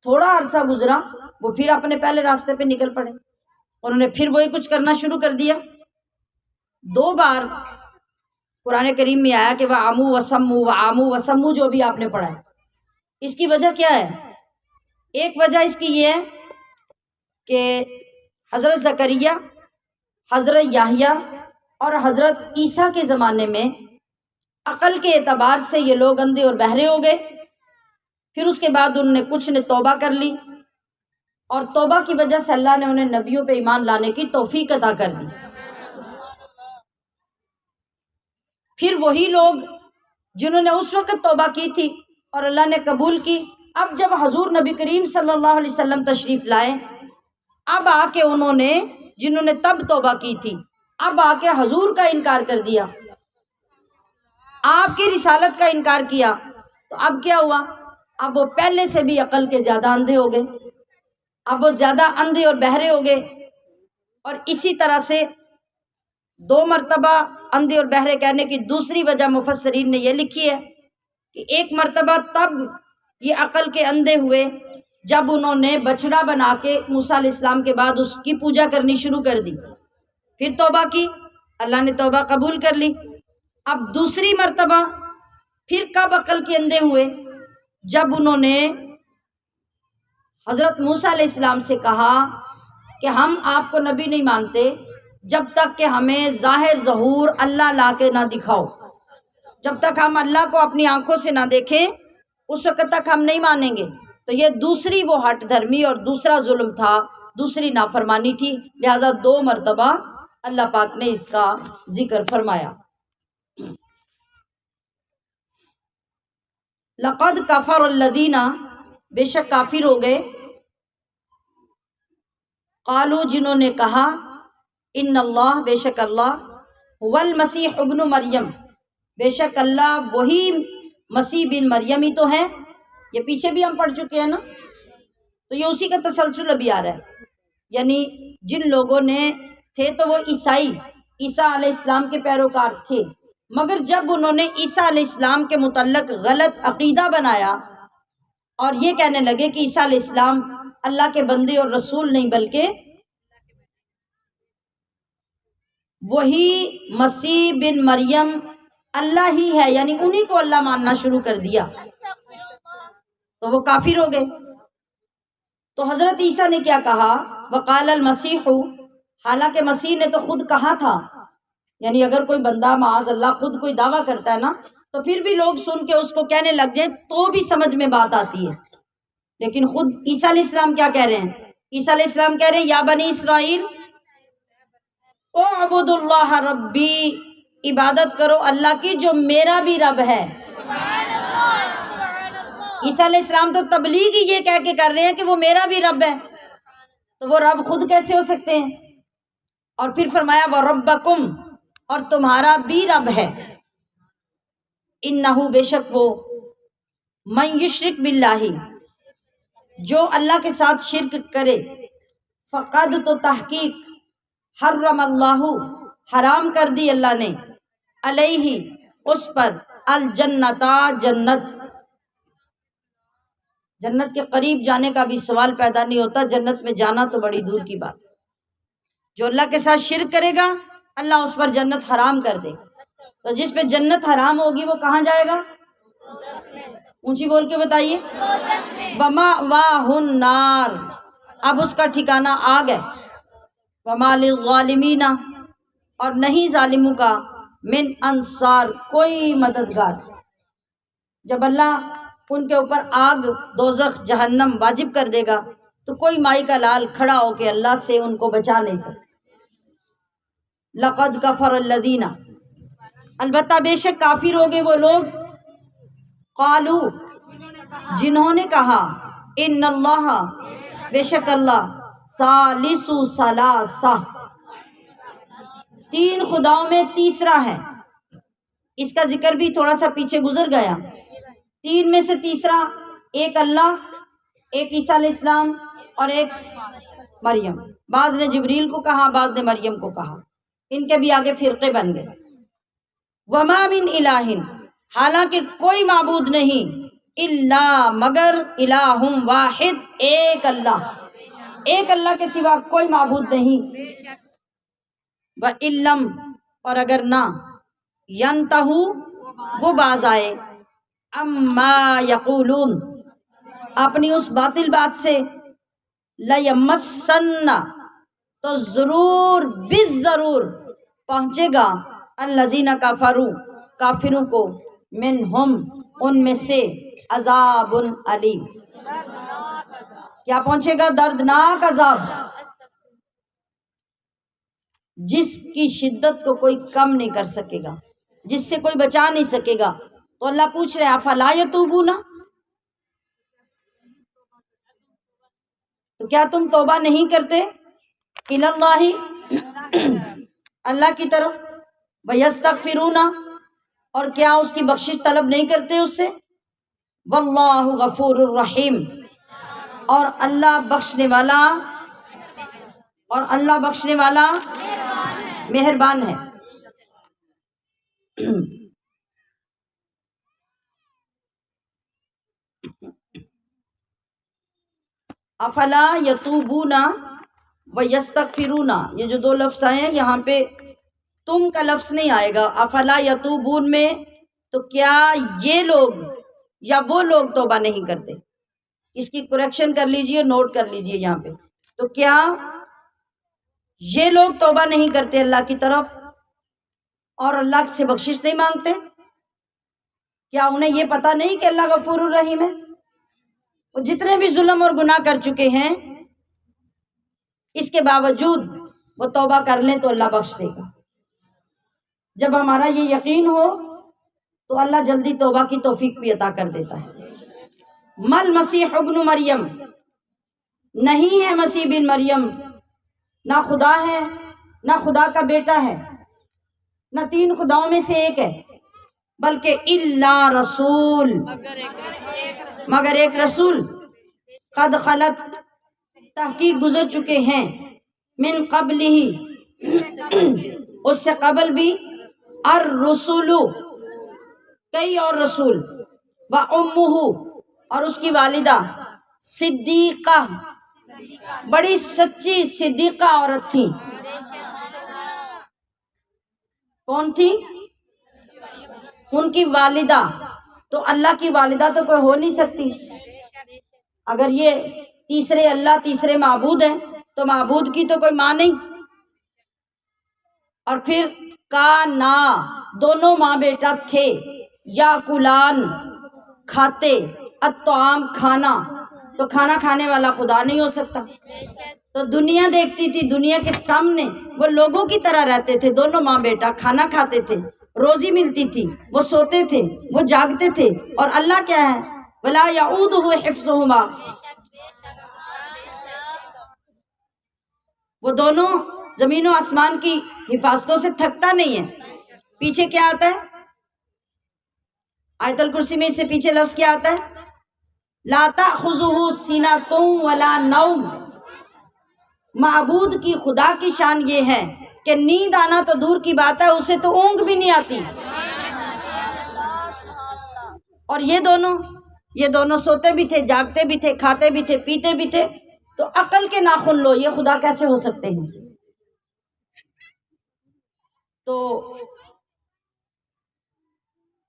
تھوڑا عرصہ گزرا وہ پھر اپنے پہلے راستے پہ نکل پڑے. انہوں نے پھر وہی کچھ کرنا شروع کر دیا۔ 2 بار قرآن کریم میں آیا کہ وَعَمُوا وَسَمُّوا وَعَمُوا وَسَمُّوا، جو بھی آپ نے پڑھا ہے۔ اس کی وجہ کیا ہے؟ ایک وجہ اس کی یہ ہے کہ حضرت زکریا، حضرت یحییٰ اور حضرت عیسیٰ کے زمانے میں عقل کے اعتبار سے یہ لوگ اندھے اور بہرے ہو گئے۔ پھر اس کے بعد انہوں نے کچھ نے توبہ کر لی، اور توبہ کی وجہ سے اللہ نے انہیں نبیوں پہ ایمان لانے کی توفیق عطا کر دی۔ پھر وہی لوگ جنہوں نے اس وقت توبہ کی تھی اور اللہ نے قبول کی، اب جب حضور نبی کریم صلی اللہ علیہ وسلم تشریف لائے، اب آ کے انہوں نے، جنہوں نے تب توبہ کی تھی، اب آ کے حضور کا انکار کر دیا، آپ کی رسالت کا انکار کیا، تو اب کیا ہوا؟ اب وہ پہلے سے بھی عقل کے زیادہ اندھے ہو گئے، اب وہ زیادہ اندھے اور بہرے ہو گئے۔ اور اسی طرح سے 2 مرتبہ اندھے اور بہرے کہنے کی دوسری وجہ مفسرین نے یہ لکھی ہے کہ ایک مرتبہ تب یہ عقل کے اندھے ہوئے جب انہوں نے بچڑا بنا کے موسیٰ علیہ السلام کے بعد اس کی پوجا کرنی شروع کر دی، پھر توبہ کی، اللہ نے توبہ قبول کر لی۔ اب دوسری مرتبہ پھر کب عقل کے اندھے ہوئے؟ جب انہوں نے حضرت موسیٰ علیہ السلام سے کہا کہ ہم آپ کو نبی نہیں مانتے جب تک کہ ہمیں ظاہر ظہور اللہ لا کے نہ دکھاؤ، جب تک ہم اللہ کو اپنی آنکھوں سے نہ دیکھیں اس وقت تک ہم نہیں مانیں گے۔ تو یہ دوسری وہ ہٹ دھرمی اور دوسرا ظلم تھا، دوسری نافرمانی تھی، لہذا 2 مرتبہ اللہ پاک نے اس کا ذکر فرمایا۔ لقد کفر الذین، بے شک کافر ہو گئے، قالو، جنہوں نے کہا، ان اللہ، بے شک اللہ، هو المسیح ابن مریم، بے شک اللہ وہی مسیح بن مریم ہی تو ہے۔ یہ پیچھے بھی ہم پڑھ چکے ہیں نا، تو یہ اسی کا تسلسل ابھی آ رہا ہے، یعنی جن لوگوں نے تھے تو وہ عیسیٰ علیہ السلام کے پیروکار تھے، مگر جب انہوں نے عیسیٰ علیہ السلام کے متعلق غلط عقیدہ بنایا اور یہ کہنے لگے کہ عیسیٰ علیہ السلام اللہ کے بندے اور رسول نہیں بلکہ وہی مسیح بن مریم اللہ ہی ہے، یعنی انہی کو اللہ ماننا شروع کر دیا، تو وہ کافر ہو گئے۔ تو حضرت عیسیٰ نے کیا کہا؟ وقال المسیح، حالانکہ مسیح نے تو خود کہا تھا، یعنی اگر کوئی بندہ معاذ اللہ خود کوئی دعویٰ کرتا ہے نا تو پھر بھی لوگ سن کے اس کو کہنے لگ جائیں تو بھی سمجھ میں بات آتی ہے، لیکن خود عیسیٰ علیہ السلام کیا کہہ رہے ہیں؟ عیسیٰ علیہ السلام کہہ رہے ہیں یا بنی اسرائیل اعبد اللہ ربی، عبادت کرو اللہ کی جو میرا بھی رب ہے۔ عیسیٰ علیہ السلام تو تبلیغ ہی یہ کہہ کے کر رہے ہیں کہ وہ میرا بھی رب ہے، تو وہ رب خود کیسے ہو سکتے ہیں؟ اور پھر فرمایا وَرَبَّكُمْ، اور تمہارا بھی رب ہے۔ انہو، بے شک وہ، من یشرک باللہ، جو اللہ کے ساتھ شرک کرے، فقد، تو تحقیق، حرم اللہ، حرام کر دی اللہ نے، علیہ، اس پر، الجنتا، جنت۔ جنت کے قریب جانے کا بھی سوال پیدا نہیں ہوتا، جنت میں جانا تو بڑی دور کی بات ہے۔ جو اللہ کے ساتھ شرک کرے گا اللہ اس پر جنت حرام کر دے گا، تو جس پہ جنت حرام ہوگی وہ کہاں جائے گا؟ اونچی بول کے بتائیے۔ وَمَأْوَاهُ النَّارُ، اب اس کا ٹھکانہ آگ ہے۔ وَمَا لِلظَّالِمِينَ، اور نہیں ظالموں کا، من انصار، کوئی مددگار۔ جب اللہ ان کے اوپر آگ، دوزخ، جہنم واجب کر دے گا تو کوئی مائی کا لال کھڑا ہو کے اللہ سے ان کو بچا نہیں سکتا۔ لقد کفر الذین، البتہ بے شک کافر ہو گئے وہ لوگ، قالو، جنہوں نے کہا، ان اللہ، بے شک اللہ، ثالث ثلاثہ، 3 خداؤں میں تیسرا ہے۔ اس کا ذکر بھی تھوڑا سا پیچھے گزر گیا۔ 3 میں سے تیسرا، ایک اللہ، ایک عیسیٰ علیہ السلام اور ایک مریم۔ بعض نے جبریل کو کہا، بعض نے مریم کو کہا، ان کے بھی آگے فرقے بن گئے۔ وما من الہ، حالانکہ کوئی معبود نہیں، الا، مگر، الہ واحد، ایک اللہ، ایک اللہ کے سوا کوئی معبود نہیں۔ وَإِلَّمْ اور اگر نہ يَنْتَهُ وہ باز آئے اما یقولون اپنی اس باطل بات سے، لَيَمَسَّنَّ تو ضرور بالضرور پہنچے گا الذین کفروا کافروں کو، منہم ان میں سے، عذاب علیم کیا پہنچے گا؟ دردناک عذاب، جس کی شدت کو کوئی کم نہیں کر سکے گا، جس سے کوئی بچا نہیں سکے گا۔ تو اللہ پوچھ رہے افلا یتوبون، تو کیا تم توبہ نہیں کرتے الی اللہ اللہ کی طرف، ویستغفرون اور کیا اس کی بخشش طلب نہیں کرتے اس سے، واللہ غفور الرحیم اور اللہ بخشنے والا مہربان ہے۔ افلا یتوبون ویستغفرون، یہ جو دو لفظ آئے ہیں یہاں پہ تم کا لفظ نہیں آئے گا افلا یتوبون میں، تو کیا یہ لوگ یا وہ لوگ توبہ نہیں کرتے، اس کی کریکشن کر لیجئے، نوٹ کر لیجئے یہاں پہ، تو کیا یہ لوگ توبہ نہیں کرتے اللہ کی طرف اور اللہ سے بخشش نہیں مانگتے؟ کیا انہیں یہ پتہ نہیں کہ اللہ غفور الرحیم ہے؟ وہ جتنے بھی ظلم اور گناہ کر چکے ہیں اس کے باوجود وہ توبہ کر لیں تو اللہ بخش دے گا۔ جب ہمارا یہ یقین ہو تو اللہ جلدی توبہ کی توفیق بھی عطا کر دیتا ہے۔ مل مسیح ابن مریم، نہیں ہے مسیح بن مریم، نہ خدا ہے نہ خدا کا بیٹا ہے، نہ تین خداؤں میں سے ایک ہے، بلکہ الا رسول مگر ایک رسول، قد خلت تحقیق گزر چکے ہیں، من قبل ہی اس سے قبل بھی، الرسول کئی اور رسول، وامہ اور اس کی والدہ، صدیقہ بڑی سچی صدیقہ عورت تھی۔ کون تھی؟ ان کی والدہ، تو اللہ کی والدہ تو کوئی ہو نہیں سکتی۔ اگر یہ تیسرے اللہ تیسرے معبود ہیں تو معبود کی تو کوئی ماں نہیں۔ اور پھر کانا دونوں ماں بیٹا تھے، یا کلان کھاتے، الطعام کھانا، تو کھانا کھانے والا خدا نہیں ہو سکتا۔ تو دنیا دیکھتی تھی، دنیا کے سامنے وہ لوگوں کی طرح رہتے تھے، دونوں ماں بیٹا کھانا کھاتے تھے، روزی ملتی تھی، وہ سوتے تھے، وہ جاگتے تھے، اور اللہ کیا ہے؟ ولا یعودہ حفظہما، وہ دونوں زمین و آسمان کی حفاظتوں سے تھکتا نہیں ہے۔ پیچھے کیا آتا ہے آیت الکرسی میں؟ اس سے پیچھے لفظ کیا آتا ہے؟ لا تأخذہ سنۃ ولا نوم، معبود کی خدا کی شان یہ ہے کہ نیند آنا تو دور کی بات ہے، اسے تو اونگ بھی نہیں آتی۔ اور یہ دونوں سوتے بھی تھے، جاگتے بھی تھے، کھاتے بھی تھے، پیتے بھی تھے، تو عقل کے ناخن لو، یہ خدا کیسے ہو سکتے ہیں؟ تو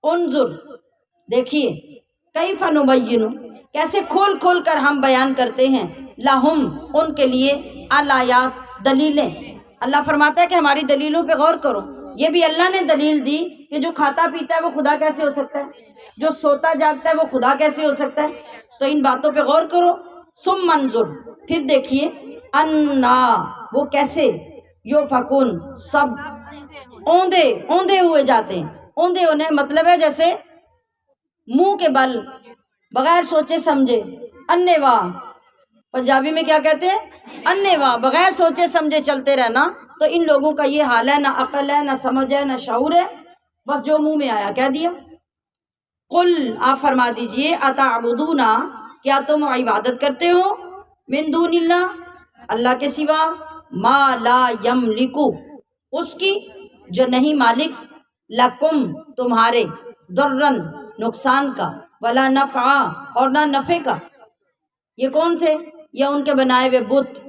انظر دیکھیے، کیف نبین کیسے کھول کھول کر ہم بیان کرتے ہیں، لہم ان کے لیے، الآیات دلیلیں۔ اللہ فرماتا ہے کہ ہماری دلیلوں پہ غور کرو۔ یہ بھی اللہ نے دلیل دی کہ جو کھاتا پیتا ہے وہ خدا کیسے ہو سکتا ہے، جو سوتا جاگتا ہے وہ خدا کیسے ہو سکتا ہے، تو ان باتوں پہ غور کرو۔ ثم انظر پھر دیکھیے، انا وہ کیسے، یوفکون سب اوندے ہوئے جاتے ہیں۔ اوندے ہونے مطلب ہے جیسے منہ کے بل، بغیر سوچے سمجھے، انے واہ، پنجابی میں کیا کہتے ہیں؟ انے واہ، بغیر سوچے سمجھے چلتے رہنا۔ تو ان لوگوں کا یہ حال ہے، نہ عقل ہے، نہ سمجھ ہے، نہ شعور ہے، بس جو منہ میں آیا کہہ دیا۔ قل آپ فرما دیجئے، اتعبدون کیا تم عبادت کرتے ہو، من دون اللہ اللہ کے سوا، ما لا یملک اس کی جو نہیں مالک، لکم تمہارے، ضرن نقصان کا، ولا نفع اور نہ نفع کا۔ یہ کون تھے؟ یا ان کے بنائے ہوئے بت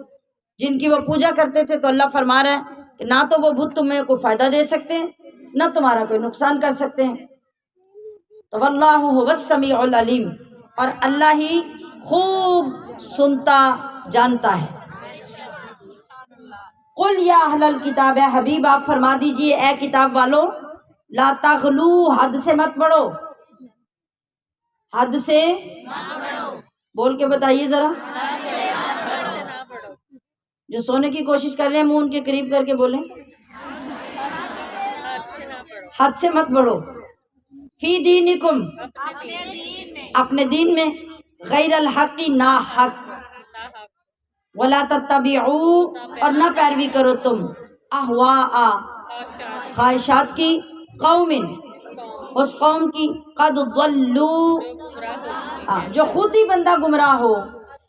جن کی وہ پوجا کرتے تھے، تو اللہ فرما رہا ہے کہ نہ تو وہ بت تمہیں کوئی فائدہ دے سکتے ہیں، نہ تمہارا کوئی نقصان کر سکتے ہیں۔ تو واللہ هو السمیع العلیم، اور اللہ ہی خوب سنتا جانتا ہے۔ قل یا اہل الکتاب، اے حبیب آپ فرما دیجئے اے کتاب والو، لا تغلو، حد سے مت بڑھو، حد سے بول کے بتائیے ذرا، جو سونے کی کوشش کر رہے ہیں منہ ان کے قریب کر کے بولیں، حد سے مت بڑھو، فی دینکم، اپنے دین میں، غیر الحق، نا حق، ولا تتبعوا، اور نہ پیروی کرو تم، اہواء، خواہشات کی، قوم، اس قوم کی، قد ضلوا، جو خود ہی بندہ گمراہ ہو،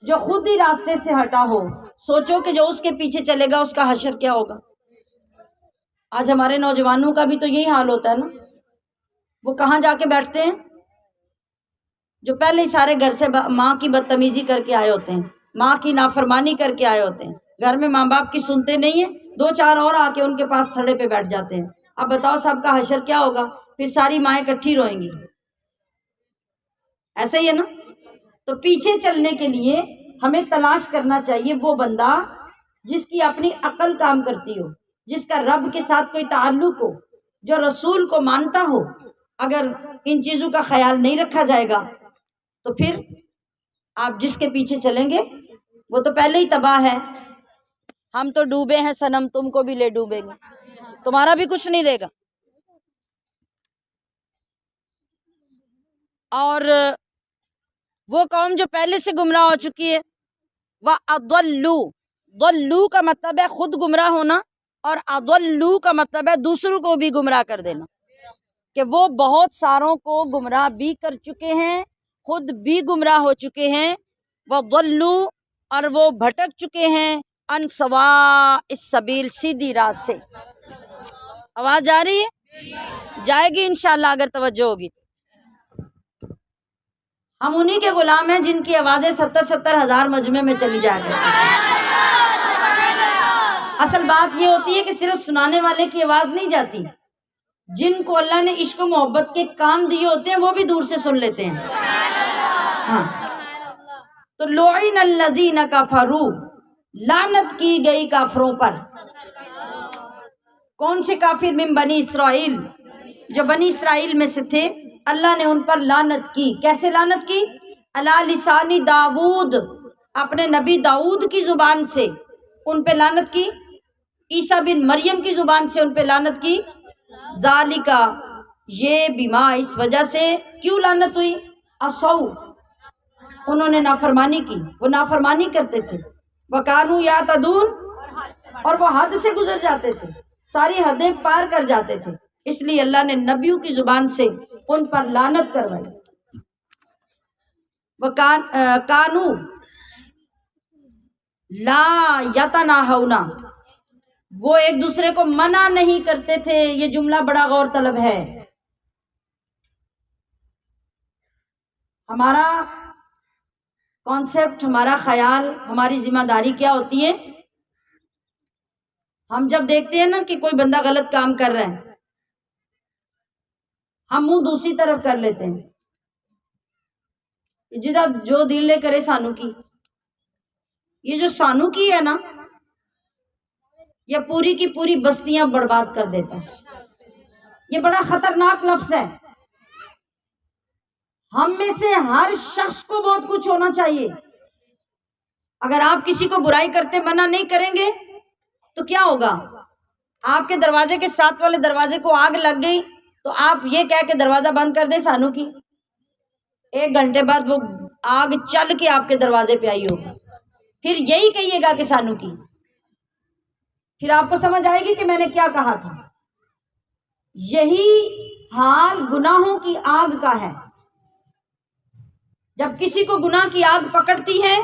جو خود ہی راستے سے ہٹا ہو۔ سوچو کہ جو اس کے پیچھے چلے گا اس کا حشر کیا ہوگا۔ آج ہمارے نوجوانوں کا بھی تو یہی حال ہوتا ہے نا، وہ کہاں جا کے بیٹھتے ہیں؟ جو پہلے ہی سارے گھر سے ماں کی بدتمیزی کر کے آئے ہوتے ہیں، ماں کی نافرمانی کر کے آئے ہوتے ہیں، گھر میں ماں باپ کی سنتے نہیں ہیں، دو چار اور آ کے ان کے پاس تھڑے پہ بیٹھ جاتے ہیں۔ اب بتاؤ سب کا حشر کیا ہوگا؟ پھر ساری مائیں اکٹھی روئیں گی، ایسا ہی ہے نا۔ تو پیچھے چلنے کے لیے ہمیں تلاش کرنا چاہیے وہ بندہ جس کی اپنی عقل کام کرتی ہو، جس کا رب کے ساتھ کوئی تعلق ہو، جو رسول کو مانتا ہو۔ اگر ان چیزوں کا خیال نہیں رکھا جائے گا تو پھر آپ جس کے پیچھے چلیں گے وہ تو پہلے ہی تباہ ہے۔ ہم تو ڈوبے ہیں صنم، تم کو بھی لے ڈوبیں گے، تمہارا بھی کچھ نہیں رہے گا۔ اور وہ قوم جو پہلے سے گمراہ ہو چکی ہے، وَأَضَلُّوا، ضلو کا مطلب ہے خود گمراہ ہونا، اور اضلوا کا مطلب ہے دوسروں کو بھی گمراہ کر دینا، کہ وہ بہت ساروں کو گمراہ بھی کر چکے ہیں، خود بھی گمراہ ہو چکے ہیں، وَضَلُّوا، اور وہ بھٹک چکے ہیں، عن سواء السبیل، سیدھی راہ سے۔ آواز جا رہی ہے؟ جائے گی انشاءاللہ اگر توجہ ہوگی۔ ہم انہی کے غلام ہیں جن کی آوازیں 70 ہزار مجمع میں چلی جا رہی ہیں۔ اصل بات یہ ہوتی ہے کہ صرف سنانے والے کی آواز نہیں جاتی، جن کو اللہ نے عشق و محبت کے کان دیے ہوتے ہیں وہ بھی دور سے سن لیتے ہیں۔ ہاں، تو لعن الذین کفروا، لعنت کی گئی کافروں پر۔ کون سے کافر؟ من بنی اسرائیل، جو بنی اسرائیل میں سے تھے، اللہ نے ان پر لعنت کی۔ کیسے لعنت کی؟ علی لسان داؤد، اپنے نبی داؤد کی زبان سے ان پہ لعنت کی، عیسیٰ بن مریم کی زبان سے ان پہ لعنت کی۔ ذالکا، یہ بما، اس وجہ سے، کیوں لعنت ہوئی؟ عصوا، انہوں نے نافرمانی کی، وہ نافرمانی کرتے تھے، وکانوا یعتدون، اور وہ حد سے گزر جاتے تھے، ساری حدیں پار کر جاتے تھے، اس لیے اللہ نے نبیوں کی زبان سے ان پر لعنت کروائی۔ کانوا لا یتناہون، وہ ایک دوسرے کو منع نہیں کرتے تھے۔ یہ جملہ بڑا غور طلب ہے۔ ہمارا کانسیپٹ، ہمارا خیال، ہماری ذمہ داری کیا ہوتی ہے؟ ہم جب دیکھتے ہیں نا کہ کوئی بندہ غلط کام کر رہا ہے، ہم منہ دوسری طرف کر لیتے ہیں، جدا جو دل لے کرے سانو کی۔ یہ جو سانو کی ہے نا، یہ پوری کی پوری بستیاں برباد کر دیتا ہے۔ یہ بڑا خطرناک لفظ ہے۔ ہم میں سے ہر شخص کو بہت کچھ ہونا چاہیے۔ اگر آپ کسی کو برائی کرتے منع نہیں کریں گے تو کیا ہوگا؟ آپ کے دروازے کے ساتھ والے دروازے کو آگ لگ گئی تو آپ یہ کہہ کے دروازہ بند کر دیں سانو کی، 1 گھنٹے بعد وہ آگ چل کے آپ کے دروازے پہ آئی ہوگی، پھر یہی کہیے گا کہ سانو کی، پھر آپ کو سمجھ آئے گی کہ میں نے کیا کہا تھا۔ یہی حال گناہوں کی آگ کا ہے۔ جب کسی کو گناہ کی آگ پکڑتی ہے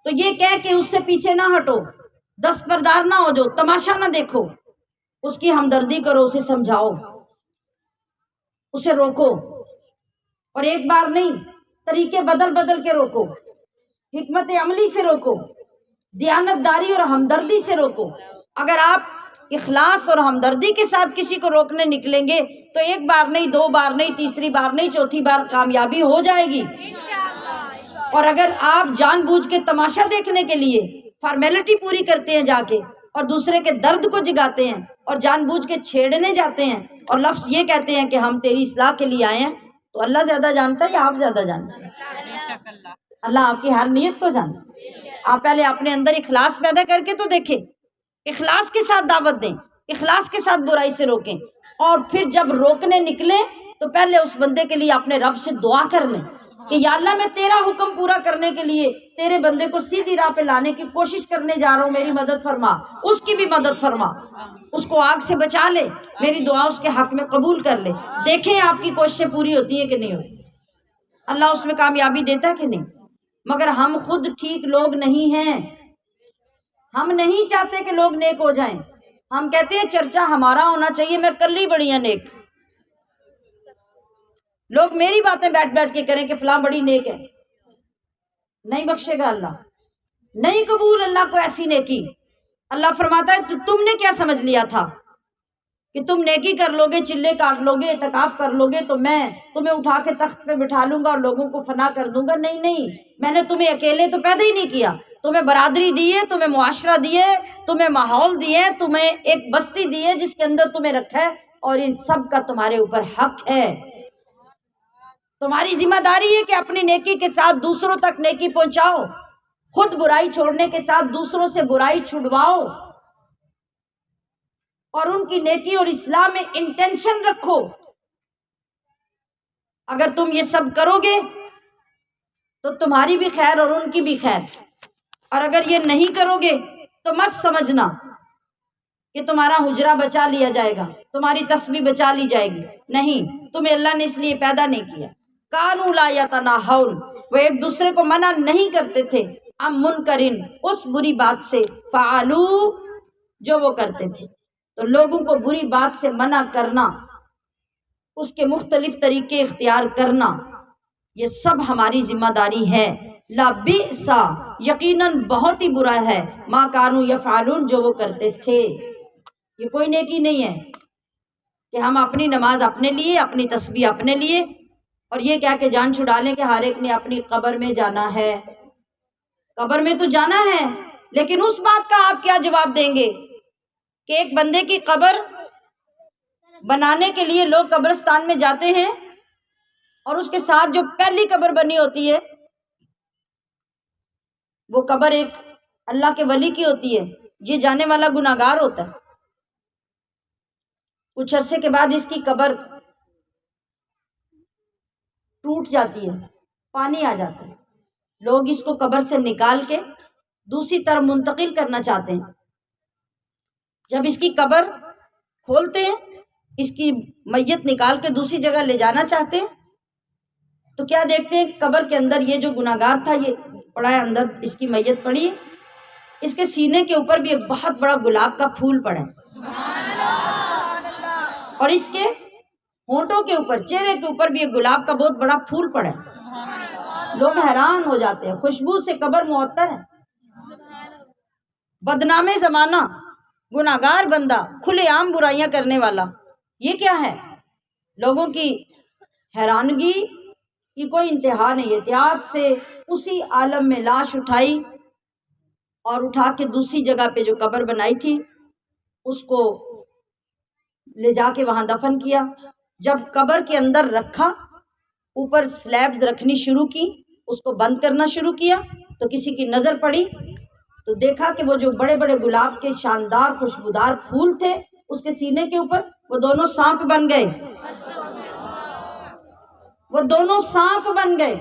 تو یہ کہہ کے اس سے پیچھے نہ ہٹو، دستبردار نہ ہو جاؤ، تماشا نہ دیکھو، اس کی ہمدردی کرو، اسے سمجھاؤ، اسے روکو، اور ایک بار نہیں، طریقے بدل بدل کے روکو۔ حکمت عملی سے روکو، دیانتداری اور ہمدردی سے روکو۔ اگر آپ اخلاص اور ہمدردی کے ساتھ کسی کو روکنے نکلیں گے تو ایک بار نہیں، دو بار نہیں، تیسری بار نہیں، چوتھی بار کامیابی ہو جائے گی۔ اور اگر آپ جان بوجھ کے تماشا دیکھنے کے لیے فارمیلٹی پوری کرتے ہیں جا کے، اور دوسرے کے درد کو جگاتے ہیں اور جان بوجھ کے چھیڑنے جاتے ہیں اور لفظ یہ کہتے ہیں کہ ہم تیری اصلاح کے لیے آئے ہیں، تو اللہ زیادہ جانتا ہے یا آپ زیادہ جانتے ہیں؟ اللہ آپ کی ہر نیت کو جانتا ہے۔ آپ پہلے اپنے اندر اخلاص پیدا کر کے تو دیکھیں، اخلاص کے ساتھ دعوت دیں، اخلاص کے ساتھ برائی سے روکیں، اور پھر جب روکنے نکلیں تو پہلے اس بندے کے لیے اپنے رب سے دعا کر لیں کہ یا اللہ میں تیرا حکم پورا کرنے کے لیے تیرے بندے کو سیدھی راہ پہ لانے کی کوشش کرنے جا رہا ہوں، میری مدد فرما، اس کی بھی مدد فرما، اس کو آگ سے بچا لے، میری دعا اس کے حق میں قبول کر لے۔ دیکھیں آپ کی کوششیں پوری ہوتی ہیں کہ نہیں ہوتی، اللہ اس میں کامیابی دیتا ہے کہ نہیں۔ مگر ہم خود ٹھیک لوگ نہیں ہیں، ہم نہیں چاہتے کہ لوگ نیک ہو جائیں، ہم کہتے ہیں چرچا ہمارا ہونا چاہیے، میں کل ہی بڑی ہیں نیک، لوگ میری باتیں بیٹھ بیٹھ کے کریں کہ فلاں بڑی نیک ہے۔ نہیں بخشے گا اللہ، نہیں قبول اللہ کو ایسی نیکی۔ اللہ فرماتا ہے تو تم نے کیا سمجھ لیا تھا کہ تم نیکی کر لو گے، چلے کاٹ لو گے، اعتکاف کر لو گے تو میں تمہیں اٹھا کے تخت پہ بٹھا لوں گا اور لوگوں کو فنا کر دوں گا؟ نہیں نہیں، میں نے تمہیں اکیلے تو پیدا ہی نہیں کیا، تمہیں برادری دی ہے، تمہیں معاشرہ دیے، تمہیں ماحول دیے، تمہیں ایک بستی دی ہے جس کے اندر تمہیں رکھا ہے، اور ان سب کا تمہارے اوپر حق ہے۔ تمہاری ذمہ داری ہے کہ اپنی نیکی کے ساتھ دوسروں تک نیکی پہنچاؤ، خود برائی چھوڑنے کے ساتھ دوسروں سے برائی چھڑواؤ، اور ان کی نیکی اور اصلاح میں انٹینشن رکھو۔ اگر تم یہ سب کرو گے تو تمہاری بھی خیر اور ان کی بھی خیر، اور اگر یہ نہیں کرو گے تو مت سمجھنا کہ تمہارا حجرہ بچا لیا جائے گا، تمہاری تسبیح بچا لی جائے گی، نہیں، تمہیں اللہ نے اس لیے پیدا نہیں کیا۔ کانوا لا یتناہون، وہ ایک دوسرے کو منع نہیں کرتے تھے، ام منکرن، اس بری بات سے، فعلو، جو وہ کرتے تھے۔ تو لوگوں کو بری بات سے منع کرنا، اس کے مختلف طریقے اختیار کرنا، یہ سب ہماری ذمہ داری ہے۔ لبئس، یقیناً بہت ہی برا ہے، ما کانوا یفعلون، جو وہ کرتے تھے۔ یہ کوئی نیکی نہیں ہے کہ ہم اپنی نماز اپنے لیے، اپنی تسبیح اپنے لیے، اور یہ کہہ کے جان چھڑا لیں کہ ہر ایک نے اپنی قبر میں جانا ہے۔ قبر میں تو جانا ہے، لیکن اس بات کا آپ کیا جواب دیں گے کہ ایک بندے کی قبر بنانے کے لیے لوگ قبرستان میں جاتے ہیں، اور اس کے ساتھ جو پہلی قبر بنی ہوتی ہے وہ قبر ایک اللہ کے ولی کی ہوتی ہے، یہ جانے والا گناہگار ہوتا ہے۔ کچھ عرصے کے بعد اس کی قبر ٹوٹ جاتی ہے، پانی آ جاتا ہے، لوگ اس کو قبر سے نکال کے دوسری طرف منتقل کرنا چاہتے ہیں۔ جب اس کی قبر کھولتے ہیں، اس کی میت نکال کے دوسری جگہ لے جانا چاہتے ہیں، تو کیا دیکھتے ہیں کہ قبر کے اندر یہ جو گناہگار تھا یہ پڑا ہے، اندر اس کی میت پڑی ہے، اس کے سینے کے اوپر بھی ایک بہت بڑا گلاب کا پھول پڑا ہے، اور اس کے ہونٹوں کے اوپر، چہرے کے اوپر بھی ایک گلاب کا بہت بڑا پھول پڑا ہے۔ لوگ حیران ہو جاتے ہیں، خوشبو سے قبر معطر ہے۔ بدنام زمانہ، گناہگار بندہ، کھلے عام برائیاں کرنے والا، یہ کیا ہے؟ لوگوں کی حیرانگی کی کوئی انتہا نہیں۔ احتیاط سے اسی عالم میں لاش اٹھائی اور اٹھا کے دوسری جگہ پہ جو قبر بنائی تھی اس کو لے جا کے وہاں دفن کیا۔ جب قبر کے اندر رکھا، اوپر سلیبز رکھنی شروع کی، اس کو بند کرنا شروع کیا، تو کسی کی نظر پڑی تو دیکھا کہ وہ جو بڑے بڑے گلاب کے شاندار خوشبودار پھول تھے اس کے سینے کے اوپر، وہ دونوں سانپ بن گئے، وہ دونوں سانپ بن گئے۔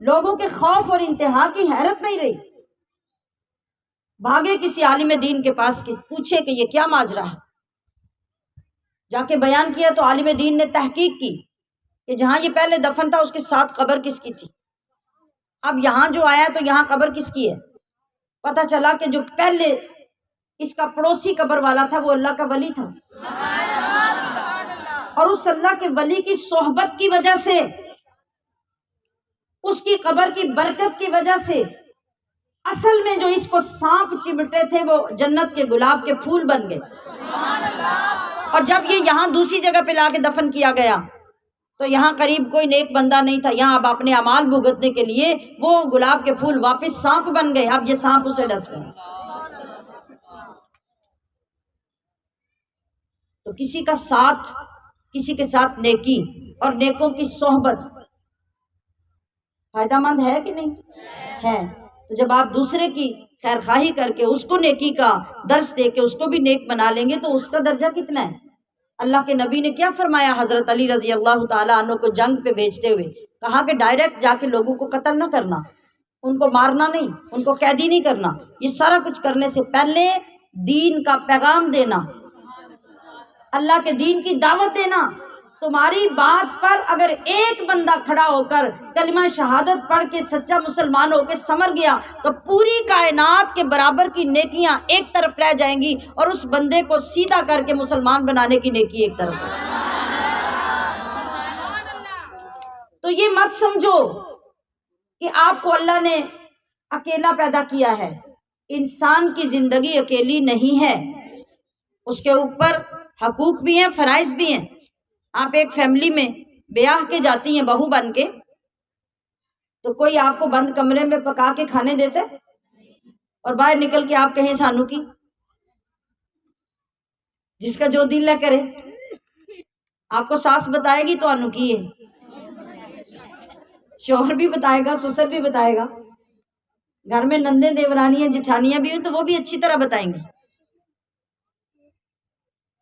لوگوں کے خوف اور انتہا کی حیرت نہیں رہی، بھاگے کسی عالم دین کے پاس کہ پوچھے کہ یہ کیا ماجرا ہے۔ جا کے بیان کیا تو عالم دین نے تحقیق کی کہ جہاں یہ پہلے دفن تھا اس کے ساتھ قبر کس کی تھی، اب یہاں جو آیا تو یہاں قبر کس کی ہے۔ پتہ چلا کہ جو پہلے اس کا پڑوسی قبر والا تھا وہ اللہ کا ولی تھا، اور اس اللہ کے ولی کی صحبت کی وجہ سے اس کی قبر کی برکت کی وجہ سے اصل میں جو اس کو سانپ چمٹے تھے وہ جنت کے گلاب کے پھول بن گئے. اور جب یہ یہاں دوسری جگہ پہ لا کے دفن کیا گیا تو یہاں قریب کوئی نیک بندہ نہیں تھا. یہاں اب اپنے اعمال بھگتنے کے لیے وہ گلاب کے پھول واپس سانپ بن گئے. اب یہ سانپ اسے ڈس رہے ہیں. تو کسی کا ساتھ، کسی کے ساتھ نیکی اور نیکوں کی صحبت فائدہ مند ہے کہ نہیں ہے؟ تو جب آپ دوسرے کی خیر خواہی کر کے اس کو نیکی کا درس دے کے اس کو بھی نیک بنا لیں گے تو اس کا درجہ کتنا ہے. اللہ کے نبی نے کیا فرمایا حضرت علی رضی اللہ تعالیٰ عنہ کو جنگ پہ بھیجتے ہوئے؟ کہا کہ ڈائریکٹ جا کے لوگوں کو قتل نہ کرنا، ان کو مارنا نہیں، ان کو قیدی نہیں کرنا. یہ سارا کچھ کرنے سے پہلے دین کا پیغام دینا، اللہ کے دین کی دعوت دینا. تمہاری بات پر اگر ایک بندہ کھڑا ہو کر کلمہ شہادت پڑھ کے سچا مسلمان ہو کے سمر گیا تو پوری کائنات کے برابر کی نیکیاں ایک طرف رہ جائیں گی اور اس بندے کو سیدھا کر کے مسلمان بنانے کی نیکی ایک طرف. تو یہ مت سمجھو کہ آپ کو اللہ نے اکیلا پیدا کیا ہے. انسان کی زندگی اکیلی نہیں ہے، اس کے اوپر حقوق بھی ہیں، فرائض بھی ہیں. آپ ایک فیملی میں بیاہ کے جاتی ہیں بہو بن کے تو کوئی آپ کو بند کمرے میں پکا کے کھانے دیتے اور باہر نکل کے آپ کہیں سانو کی، جس کا جو دل نہ کرے. آپ کو ساس بتائے گی تو انو کی ہے، شوہر بھی بتائے گا، سسر بھی بتائے گا، گھر میں نندیں دیورانیاں جٹھانیاں بھی ہیں تو وہ بھی اچھی طرح بتائیں گے.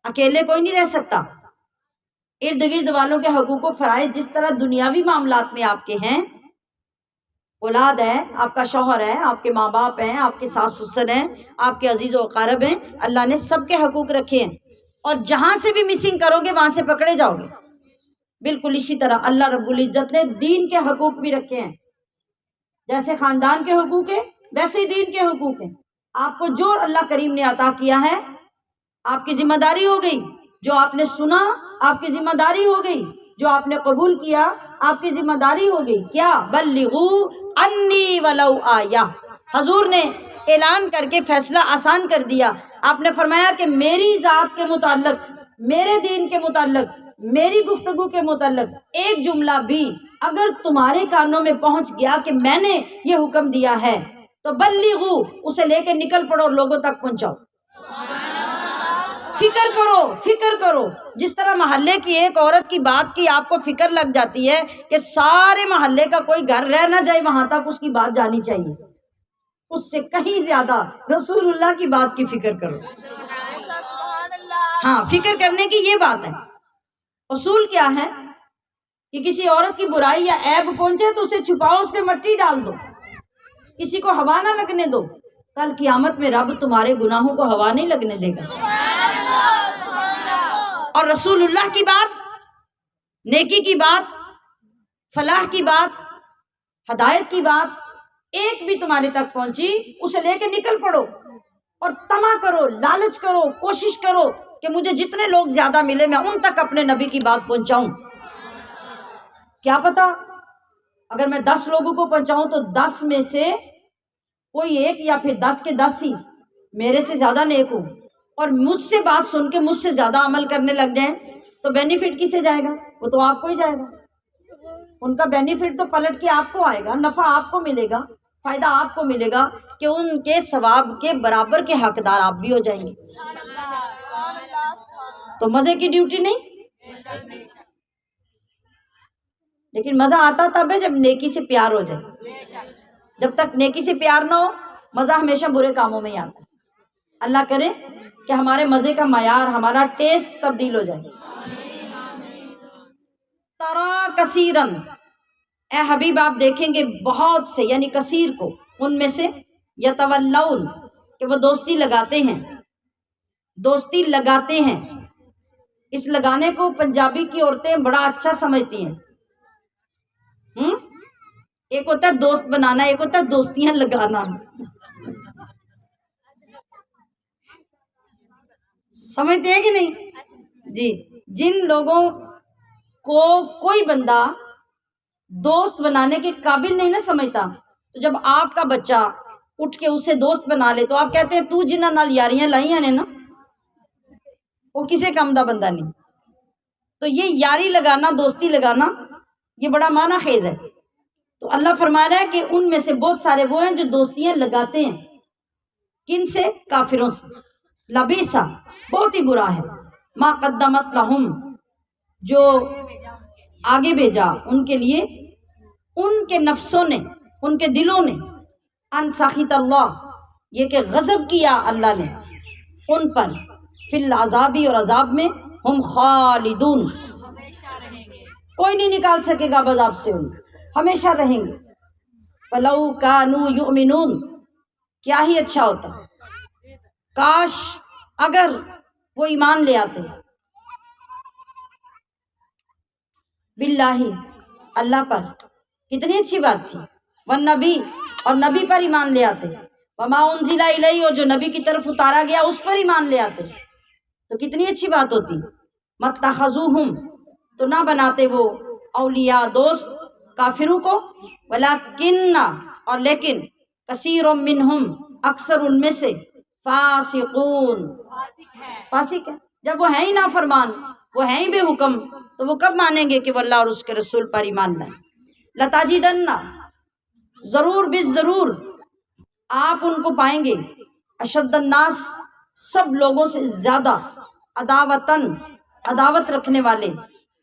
اکیلے کوئی نہیں رہ سکتا. ارد گرد والوں کے حقوق و فرائض جس طرح دنیاوی معاملات میں آپ کے ہیں، اولاد ہے، آپ کا شوہر ہے، آپ کے ماں باپ ہیں، آپ کے ساس سسر ہیں، آپ کے عزیز و اقارب ہیں، اللہ نے سب کے حقوق رکھے ہیں. اور جہاں سے بھی مسنگ کرو گے وہاں سے پکڑے جاؤ گے. بالکل اسی طرح اللہ رب العزت نے دین کے حقوق بھی رکھے ہیں. جیسے خاندان کے حقوق ہیں ویسے ہی دین کے حقوق ہیں. آپ کو جو اللہ کریم نے عطا کیا ہے آپ کی ذمہ داری ہو گئی. جو آپ نے سنا آپ کی ذمہ داری ہو گئی، جو آپ نے قبول کیا آپ کی ذمہ داری ہو گئی. کیا؟ بلغوا انی ولو آیہ. حضور نے اعلان کر کے فیصلہ آسان کر دیا. آپ نے فرمایا کہ میری ذات کے متعلق، میرے دین کے متعلق، میری گفتگو کے متعلق ایک جملہ بھی اگر تمہارے کانوں میں پہنچ گیا کہ میں نے یہ حکم دیا ہے تو بلغوا، اسے لے کے نکل پڑو اور لوگوں تک پہنچاؤ. فکر کرو، فکر کرو. جس طرح محلے کی ایک عورت کی بات کی آپ کو فکر لگ جاتی ہے کہ سارے محلے کا کوئی گھر رہ نہ جائے وہاں تک اس کی بات جانی چاہیے، اس سے کہیں زیادہ رسول اللہ کی بات کی فکر کرو. ہاں، فکر کرنے کی یہ بات ہے. اصول کیا ہے کہ کسی عورت کی برائی یا عیب پہنچے تو اسے چھپاؤ، اس پہ مٹی ڈال دو، کسی کو ہوا نہ لگنے دو. کل قیامت میں رب تمہارے گناہوں کو ہوا نہیں لگنے دے گا. اور رسول اللہ کی بات، نیکی کی بات، فلاح کی بات، ہدایت کی بات ایک بھی تمہارے تک پہنچی اسے لے کے نکل پڑو اور طمع کرو، لالچ کرو، کوشش کرو کہ مجھے جتنے لوگ زیادہ ملے میں ان تک اپنے نبی کی بات پہنچاؤں. کیا پتا اگر میں 10 لوگوں کو پہنچاؤں تو 10 میں سے کوئی ایک یا پھر 10 کے 10 ہی میرے سے زیادہ نیک ہوں اور مجھ سے بات سن کے مجھ سے زیادہ عمل کرنے لگ جائیں تو بینیفٹ کسے جائے گا؟ وہ تو آپ کو ہی جائے گا. ان کا بینیفٹ تو پلٹ کے آپ کو آئے گا، نفع آپ کو ملے گا، فائدہ آپ کو ملے گا کہ ان کے ثواب کے برابر کے حقدار آپ بھی ہو جائیں گے. تو مزے کی ڈیوٹی نہیں، لیکن مزہ آتا تب ہے جب نیکی سے پیار ہو جائے. جب تک نیکی سے پیار نہ ہو مزہ ہمیشہ برے کاموں میں ہی آتا ہے. اللہ کرے کہ ہمارے مزے کا معیار، ہمارا ٹیسٹ تبدیل ہو جائے. ترا کثیرن، اے حبیب آپ دیکھیں گے بہت سے، یعنی کثیر کو، ان میں سے یتولون کہ وہ دوستی لگاتے ہیں، دوستی لگاتے ہیں. اس لگانے کو پنجابی کی عورتیں بڑا اچھا سمجھتی ہیں. ایک ہوتا ہے دوست بنانا، ایک ہوتا ہے دوستیاں لگانا. سمجھتے ہیں کہ نہیں؟ جی، جن لوگوں کو کوئی بندہ دوست بنانے کے قابل نہیں نا سمجھتا، تو جب آپ کا بچہ اٹھ کے اسے دوست بنا لے تو آپ کہتے ہیں تو جنہاں نال یاریاں لائیاں نے نا وہ کسے کم دا بندہ نہیں۔ تو یہ یاری لگانا، دوستی لگانا، یہ بڑا معنی خیز ہے۔ تو اللہ فرما رہا ہے کہ ان میں سے بہت سارے وہ ہیں جو دوستیاں لگاتے ہیں، کن سے؟ کافروں سے۔ لبیسا، بہت ہی برا ہے، ما قدمت لہم، جو آگے بھیجا ان کے لیے ان کے نفسوں نے، ان کے دلوں نے، ان سخط اللہ، یہ کہ غضب کیا اللہ نے ان پر، فی العذابی، اور عذاب میں، ہم خالدون، کوئی نہیں نکال سکے گا عذاب سے، ان ہمیشہ رہیں گے۔ فلو کانوا یؤمنون، کیا ہی اچھا ہوتا، کاش اگر وہ ایمان لے آتے، باللہ، اللہ پر، کتنی اچھی بات تھی، والنبی، اور نبی پر ایمان لے آتے، وما انزل الیہ، اور جو نبی کی طرف اتارا گیا اس پر ایمان لے آتے تو کتنی اچھی بات ہوتی۔ متخذوہم، تو نہ بناتے وہ اولیاء، دوست، کافروں کو، ولکن، اور لیکن، کثیر منہم، اکثر ان میں سے، فاسقون، فاسق ہے۔ جب وہ ہیں ہی نافرمان، وہ ہیں ہی بے حکم، تو وہ کب مانیں گے کہ وہ اللہ اور اس کے رسول پر ایمان لائیں۔ لتجدن، ضرور بالضرور آپ ان کو پائیں گے، اشد الناس، سب لوگوں سے زیادہ، عداوتن، عداوت رکھنے والے،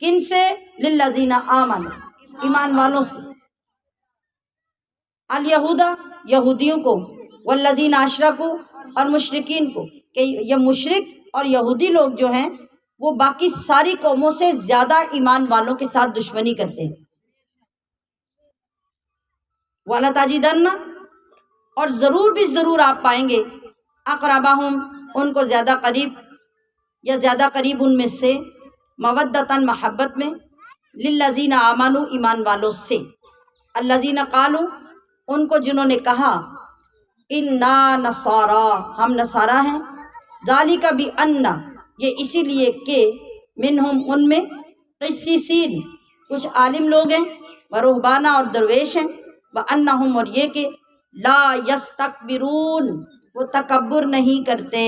کن سے؟ للذین آمنوا، ایمان والوں سے، الیہودا، یہودیوں کو، والذین اشرکوا، اور مشرکین کو، کہ یہ مشرک اور یہودی لوگ جو ہیں وہ باقی ساری قوموں سے زیادہ ایمان والوں کے ساتھ دشمنی کرتے ہیں۔ وَلَتَجِدَنَّ، اور ضرور بھی ضرور آپ پائیں گے، اقربہم، ان کو زیادہ قریب، یا زیادہ قریب ان میں سے، مودتاً، محبت میں، للذین آمنوا، ایمان والوں سے، الذین قالوا، ان کو جنہوں نے کہا، انا نصارا، ہم نصارا ہیں، ذالک بأن، یہ اسی لیے کہ، منہم، ان میں، قسیسین، کچھ عالم لوگ ہیں، ورہبانہ، اور درویش ہیں، وانہم، اور یہ کہ، لا یستکبرون، وہ تکبر نہیں کرتے۔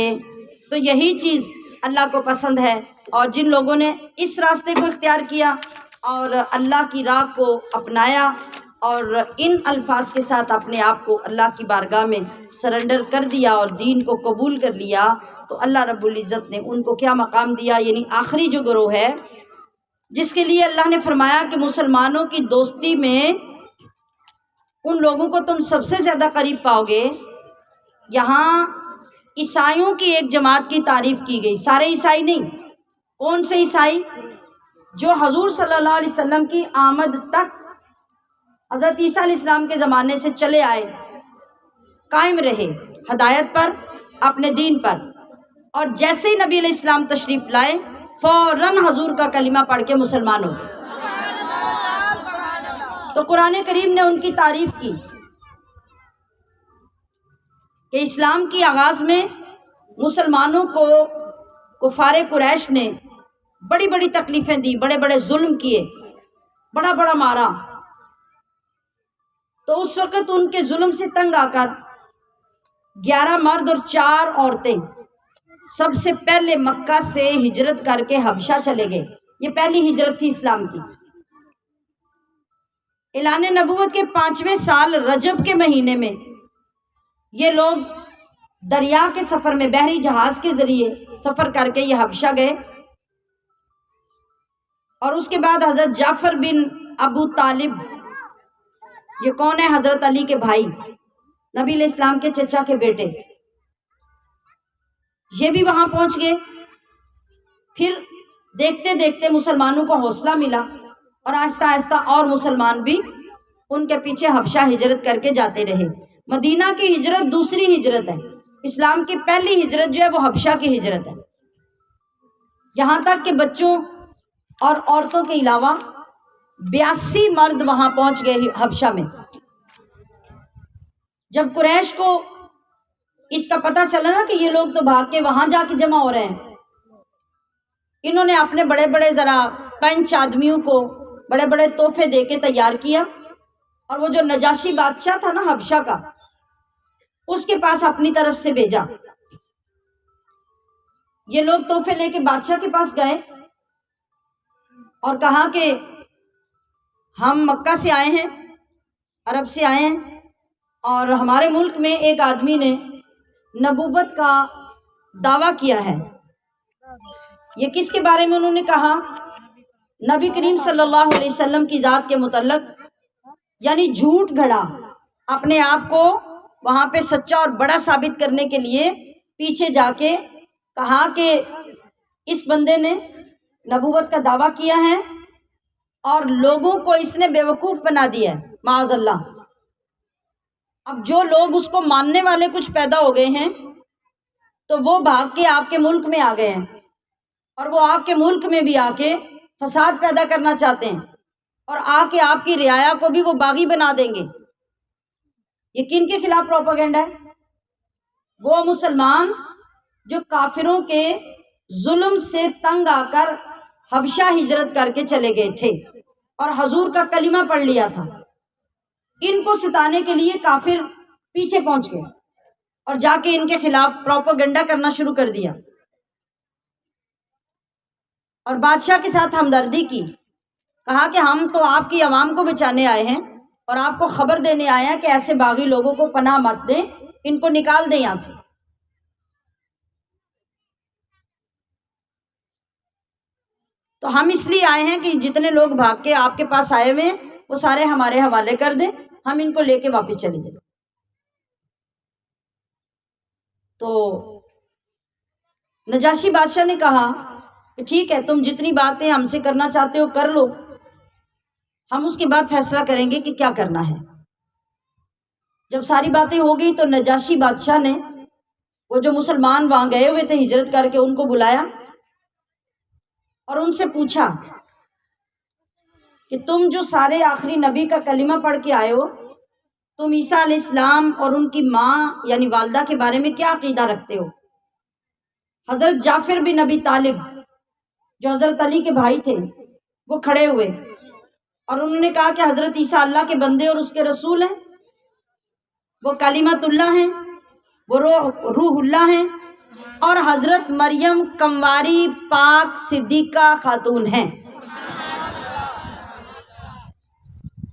تو یہی چیز اللہ کو پسند ہے، اور جن لوگوں نے اس راستے کو اختیار کیا اور اللہ کی راہ کو اپنایا اور ان الفاظ کے ساتھ اپنے آپ کو اللہ کی بارگاہ میں سرنڈر کر دیا اور دین کو قبول کر لیا، تو اللہ رب العزت نے ان کو کیا مقام دیا، یعنی آخری جو گروہ ہے جس کے لیے اللہ نے فرمایا کہ مسلمانوں کی دوستی میں ان لوگوں کو تم سب سے زیادہ قریب پاؤ گے۔ یہاں عیسائیوں کی ایک جماعت کی تعریف کی گئی، سارے عیسائی نہیں۔ کون سے عیسائی؟ جو حضور صلی اللہ علیہ وسلم کی آمد تک حضرت عیسیٰ علیہ السلام کے زمانے سے چلے آئے، قائم رہے ہدایت پر، اپنے دین پر، اور جیسے ہی نبی علیہ السلام تشریف لائے فوراً حضور کا کلمہ پڑھ کے مسلمان ہو گئے۔ تو قرآن کریم نے ان کی تعریف کی کہ اسلام کی آغاز میں مسلمانوں کو کفار قریش نے بڑی بڑی تکلیفیں دی، بڑے بڑے ظلم کیے، بڑا بڑا مارا۔ تو اس وقت ان کے ظلم سے تنگ آ کر 11 مرد اور 4 عورتیں سب سے پہلے مکہ سے ہجرت کر کے حبشہ چلے گئے۔ یہ پہلی ہجرت تھی اسلام کی۔ اعلان نبوت کے 5ویں سال رجب کے مہینے میں یہ لوگ دریا کے سفر میں، بحری جہاز کے ذریعے سفر کر کے یہ حبشہ گئے، اور اس کے بعد حضرت جعفر بن ابو طالب، یہ کون ہے؟ حضرت علی کے بھائی، نبی علیہ السلام کے چچا کے بیٹے، یہ بھی وہاں پہنچ گئے۔ پھر دیکھتے دیکھتے مسلمانوں کو حوصلہ ملا، اور آہستہ آہستہ اور مسلمان بھی ان کے پیچھے حبشہ ہجرت کر کے جاتے رہے۔ مدینہ کی ہجرت دوسری ہجرت ہے، اسلام کی پہلی ہجرت جو ہے وہ حبشہ کی ہجرت ہے۔ یہاں تک کہ بچوں اور عورتوں کے علاوہ 82 مرد وہاں پہنچ گئے حبشہ میں۔ جب قریش کو اس کا پتہ چلا نا کہ یہ لوگ تو بھاگ کے وہاں جا کے جمع ہو رہے ہیں، انہوں نے اپنے بڑے بڑے ذرا پنچ آدمیوں کو بڑے بڑے تحفے دے کے تیار کیا، اور وہ جو نجاشی بادشاہ تھا نا حبشہ کا، اس کے پاس اپنی طرف سے بھیجا۔ یہ لوگ تحفے لے کے بادشاہ کے پاس گئے اور کہا کہ ہم مکہ سے آئے ہیں، عرب سے آئے ہیں، اور ہمارے ملک میں ایک آدمی نے نبوت کا دعویٰ کیا ہے۔ یہ کس کے بارے میں انہوں نے کہا؟ نبی کریم صلی اللہ علیہ وسلم کی ذات کے متعلق، یعنی جھوٹ گھڑا، اپنے آپ کو وہاں پہ سچا اور بڑا ثابت کرنے کے لیے پیچھے جا کے کہا کہ اس بندے نے نبوت کا دعویٰ کیا ہے اور لوگوں کو اس نے بیوقوف بنا دیا ہے، معاذ اللہ۔ اب جو لوگ اس کو ماننے والے کچھ پیدا ہو گئے ہیں تو وہ بھاگ کے آپ کے ملک میں آ گئے ہیں، اور وہ آپ کے ملک میں بھی آ کے فساد پیدا کرنا چاہتے ہیں، اور آ کے آپ کی رعایا کو بھی وہ باغی بنا دیں گے۔ یہ کن کے خلاف پروپیگنڈا ہے؟ وہ مسلمان جو کافروں کے ظلم سے تنگ آ کر حبشہ ہجرت کر کے چلے گئے تھے اور حضور کا کلمہ پڑھ لیا تھا، ان کو ستانے کے لیے کافر پیچھے پہنچ گئے اور جا کے ان کے خلاف پروپیگنڈا کرنا شروع کر دیا، اور بادشاہ کے ساتھ ہمدردی کی، کہا کہ ہم تو آپ کی عوام کو بچانے آئے ہیں اور آپ کو خبر دینے آئے ہیں کہ ایسے باغی لوگوں کو پناہ مت دیں، ان کو نکال دیں یہاں سے۔ تو ہم اس لیے آئے ہیں کہ جتنے لوگ بھاگ کے آپ کے پاس آئے ہوئے ہیں وہ سارے ہمارے حوالے کر دیں، ہم ان کو لے کے واپس چلے جائیں۔ تو نجاشی بادشاہ نے کہا کہ ٹھیک ہے، تم جتنی باتیں ہم سے کرنا چاہتے ہو کر لو، ہم اس کے بعد فیصلہ کریں گے کہ کیا کرنا ہے۔ جب ساری باتیں ہو گئی تو نجاشی بادشاہ نے وہ جو مسلمان وہاں گئے ہوئے تھے ہجرت کر کے، ان کو بلایا اور ان سے پوچھا کہ تم جو سارے آخری نبی کا کلمہ پڑھ کے آئے ہو، تم عیسیٰ علیہ السلام اور ان کی ماں یعنی والدہ کے بارے میں کیا عقیدہ رکھتے ہو؟ حضرت جعفر بن ابی طالب جو حضرت علی کے بھائی تھے وہ کھڑے ہوئے اور انہوں نے کہا کہ حضرت عیسیٰ اللہ کے بندے اور اس کے رسول ہیں، وہ کلمۃ اللہ ہیں، وہ روح اللہ ہیں، اور حضرت مریم کنواری پاک صدیقہ خاتون ہیں۔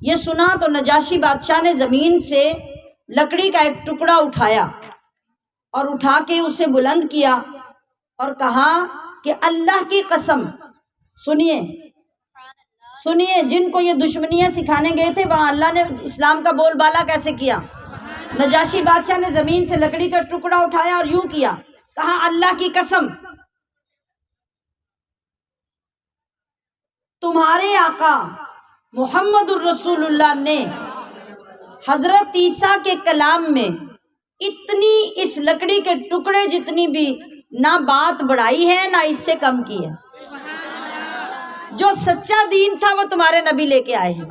یہ سنا تو نجاشی بادشاہ نے زمین سے لکڑی کا ایک ٹکڑا اٹھایا اور اٹھا کے اسے بلند کیا اور کہا کہ اللہ کی قسم، سنیے سنیے، جن کو یہ دشمنیاں سکھانے گئے تھے وہاں اللہ نے اسلام کا بول بالا کیسے کیا۔ نجاشی بادشاہ نے زمین سے لکڑی کا ٹکڑا اٹھایا اور یوں کیا، کہا اللہ کی قسم، تمہارے آقا محمد الرسول اللہ نے حضرت عیسیٰ کے کلام میں اتنی اس لکڑی کے ٹکڑے جتنی بھی نہ بات بڑھائی ہے نہ اس سے کم کی ہے۔ جو سچا دین تھا وہ تمہارے نبی لے کے آئے ہیں،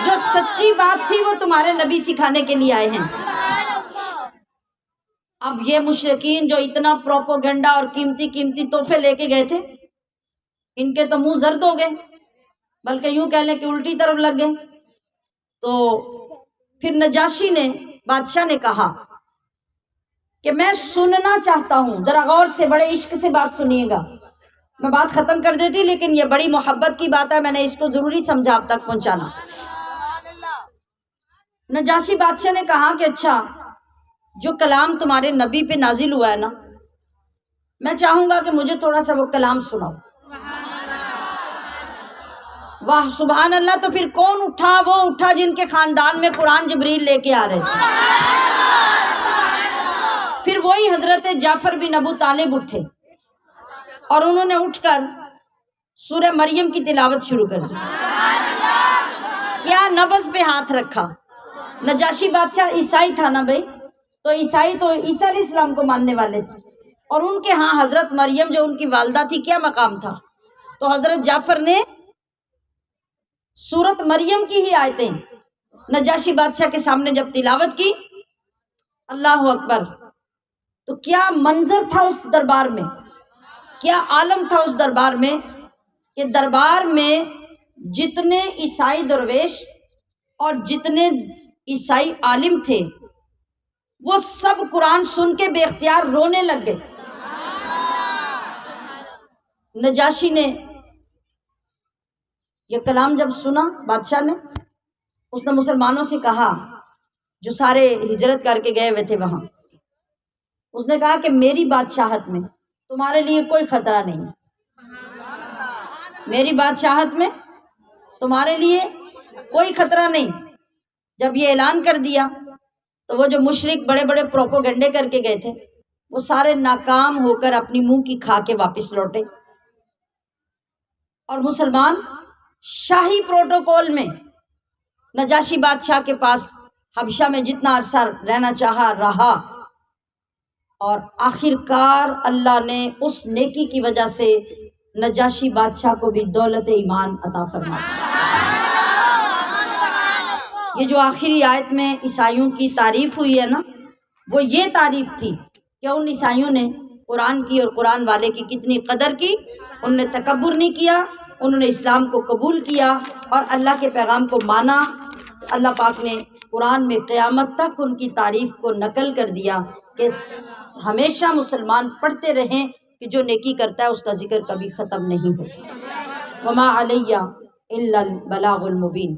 جو سچی بات تھی وہ تمہارے نبی سکھانے کے لیے آئے ہیں۔ اب یہ مشرکین جو اتنا پروپیگنڈا اور قیمتی قیمتی تحفے لے کے گئے تھے، ان کے تو منہ زرد ہو گئے، بلکہ یوں کہہ لیں کہ الٹی طرف لگ گئے۔ تو پھر نجاشی نے بادشاہ نے کہا کہ میں سننا چاہتا ہوں، ذرا غور سے بڑے عشق سے بات سنیے گا، میں بات ختم کر دیتی لیکن یہ بڑی محبت کی بات ہے، میں نے اس کو ضروری سمجھا آپ تک پہنچانا۔ نجاشی بادشاہ نے کہا کہ اچھا، جو کلام تمہارے نبی پہ نازل ہوا ہے نا، میں چاہوں گا کہ مجھے تھوڑا سا وہ کلام سناؤ۔ واہ سبحان اللہ! تو پھر کون اٹھا؟ وہ اٹھا جن کے خاندان میں قرآن جبریل لے کے آ رہے تھے۔ پھر وہی حضرت جعفر بن ابو طالب اٹھے اور انہوں نے اٹھ کر سورہ مریم کی تلاوت شروع کر دی۔ کیا نبض پہ ہاتھ رکھا۔ نجاشی بادشاہ عیسائی تھا نا بھائی، تو عیسائی تو عیسیٰ علیہ السلام کو ماننے والے تھے، اور ان کے ہاں حضرت مریم جو ان کی والدہ تھی کیا مقام تھا۔ تو حضرت جعفر نے سورت مریم کی ہی آیتیں نجاشی بادشاہ کے سامنے جب تلاوت کی، اللہ اکبر، تو کیا منظر تھا اس دربار میں، کیا عالم تھا اس دربار میں کہ دربار میں جتنے عیسائی درویش اور جتنے عیسائی عالم تھے وہ سب قرآن سن کے بے اختیار رونے لگ گئے۔ نجاشی نے یہ کلام جب سنا بادشاہ نے، اس نے مسلمانوں سے کہا جو سارے ہجرت کر کے گئے ہوئے تھے وہاں، اس نے کہا کہ میری بادشاہت میں تمہارے لیے کوئی خطرہ نہیں، میری بادشاہت میں تمہارے لیے کوئی خطرہ نہیں۔ جب یہ اعلان کر دیا تو وہ جو مشرک بڑے بڑے پروپوگنڈے کر کے گئے تھے وہ سارے ناکام ہو کر اپنی منہ کی کھا کے واپس لوٹے، اور مسلمان شاہی پروٹوکول میں نجاشی بادشاہ کے پاس حبشہ میں جتنا عرصہ رہنا چاہا رہا، اور آخر کار اللہ نے اس نیکی کی وجہ سے نجاشی بادشاہ کو بھی دولت ایمان عطا فرمایا۔ یہ جو آخری آیت میں عیسائیوں کی تعریف ہوئی ہے نا، وہ یہ تعریف تھی کہ ان عیسائیوں نے قرآن کی اور قرآن والے کی کتنی قدر کی، انہوں نے تکبر نہیں کیا، انہوں نے اسلام کو قبول کیا اور اللہ کے پیغام کو مانا۔ اللہ پاک نے قرآن میں قیامت تک ان کی تعریف کو نقل کر دیا کہ ہمیشہ مسلمان پڑھتے رہیں کہ جو نیکی کرتا ہے اس کا ذکر کبھی ختم نہیں ہوتا۔ وما علیہ الا البلاغ المبین۔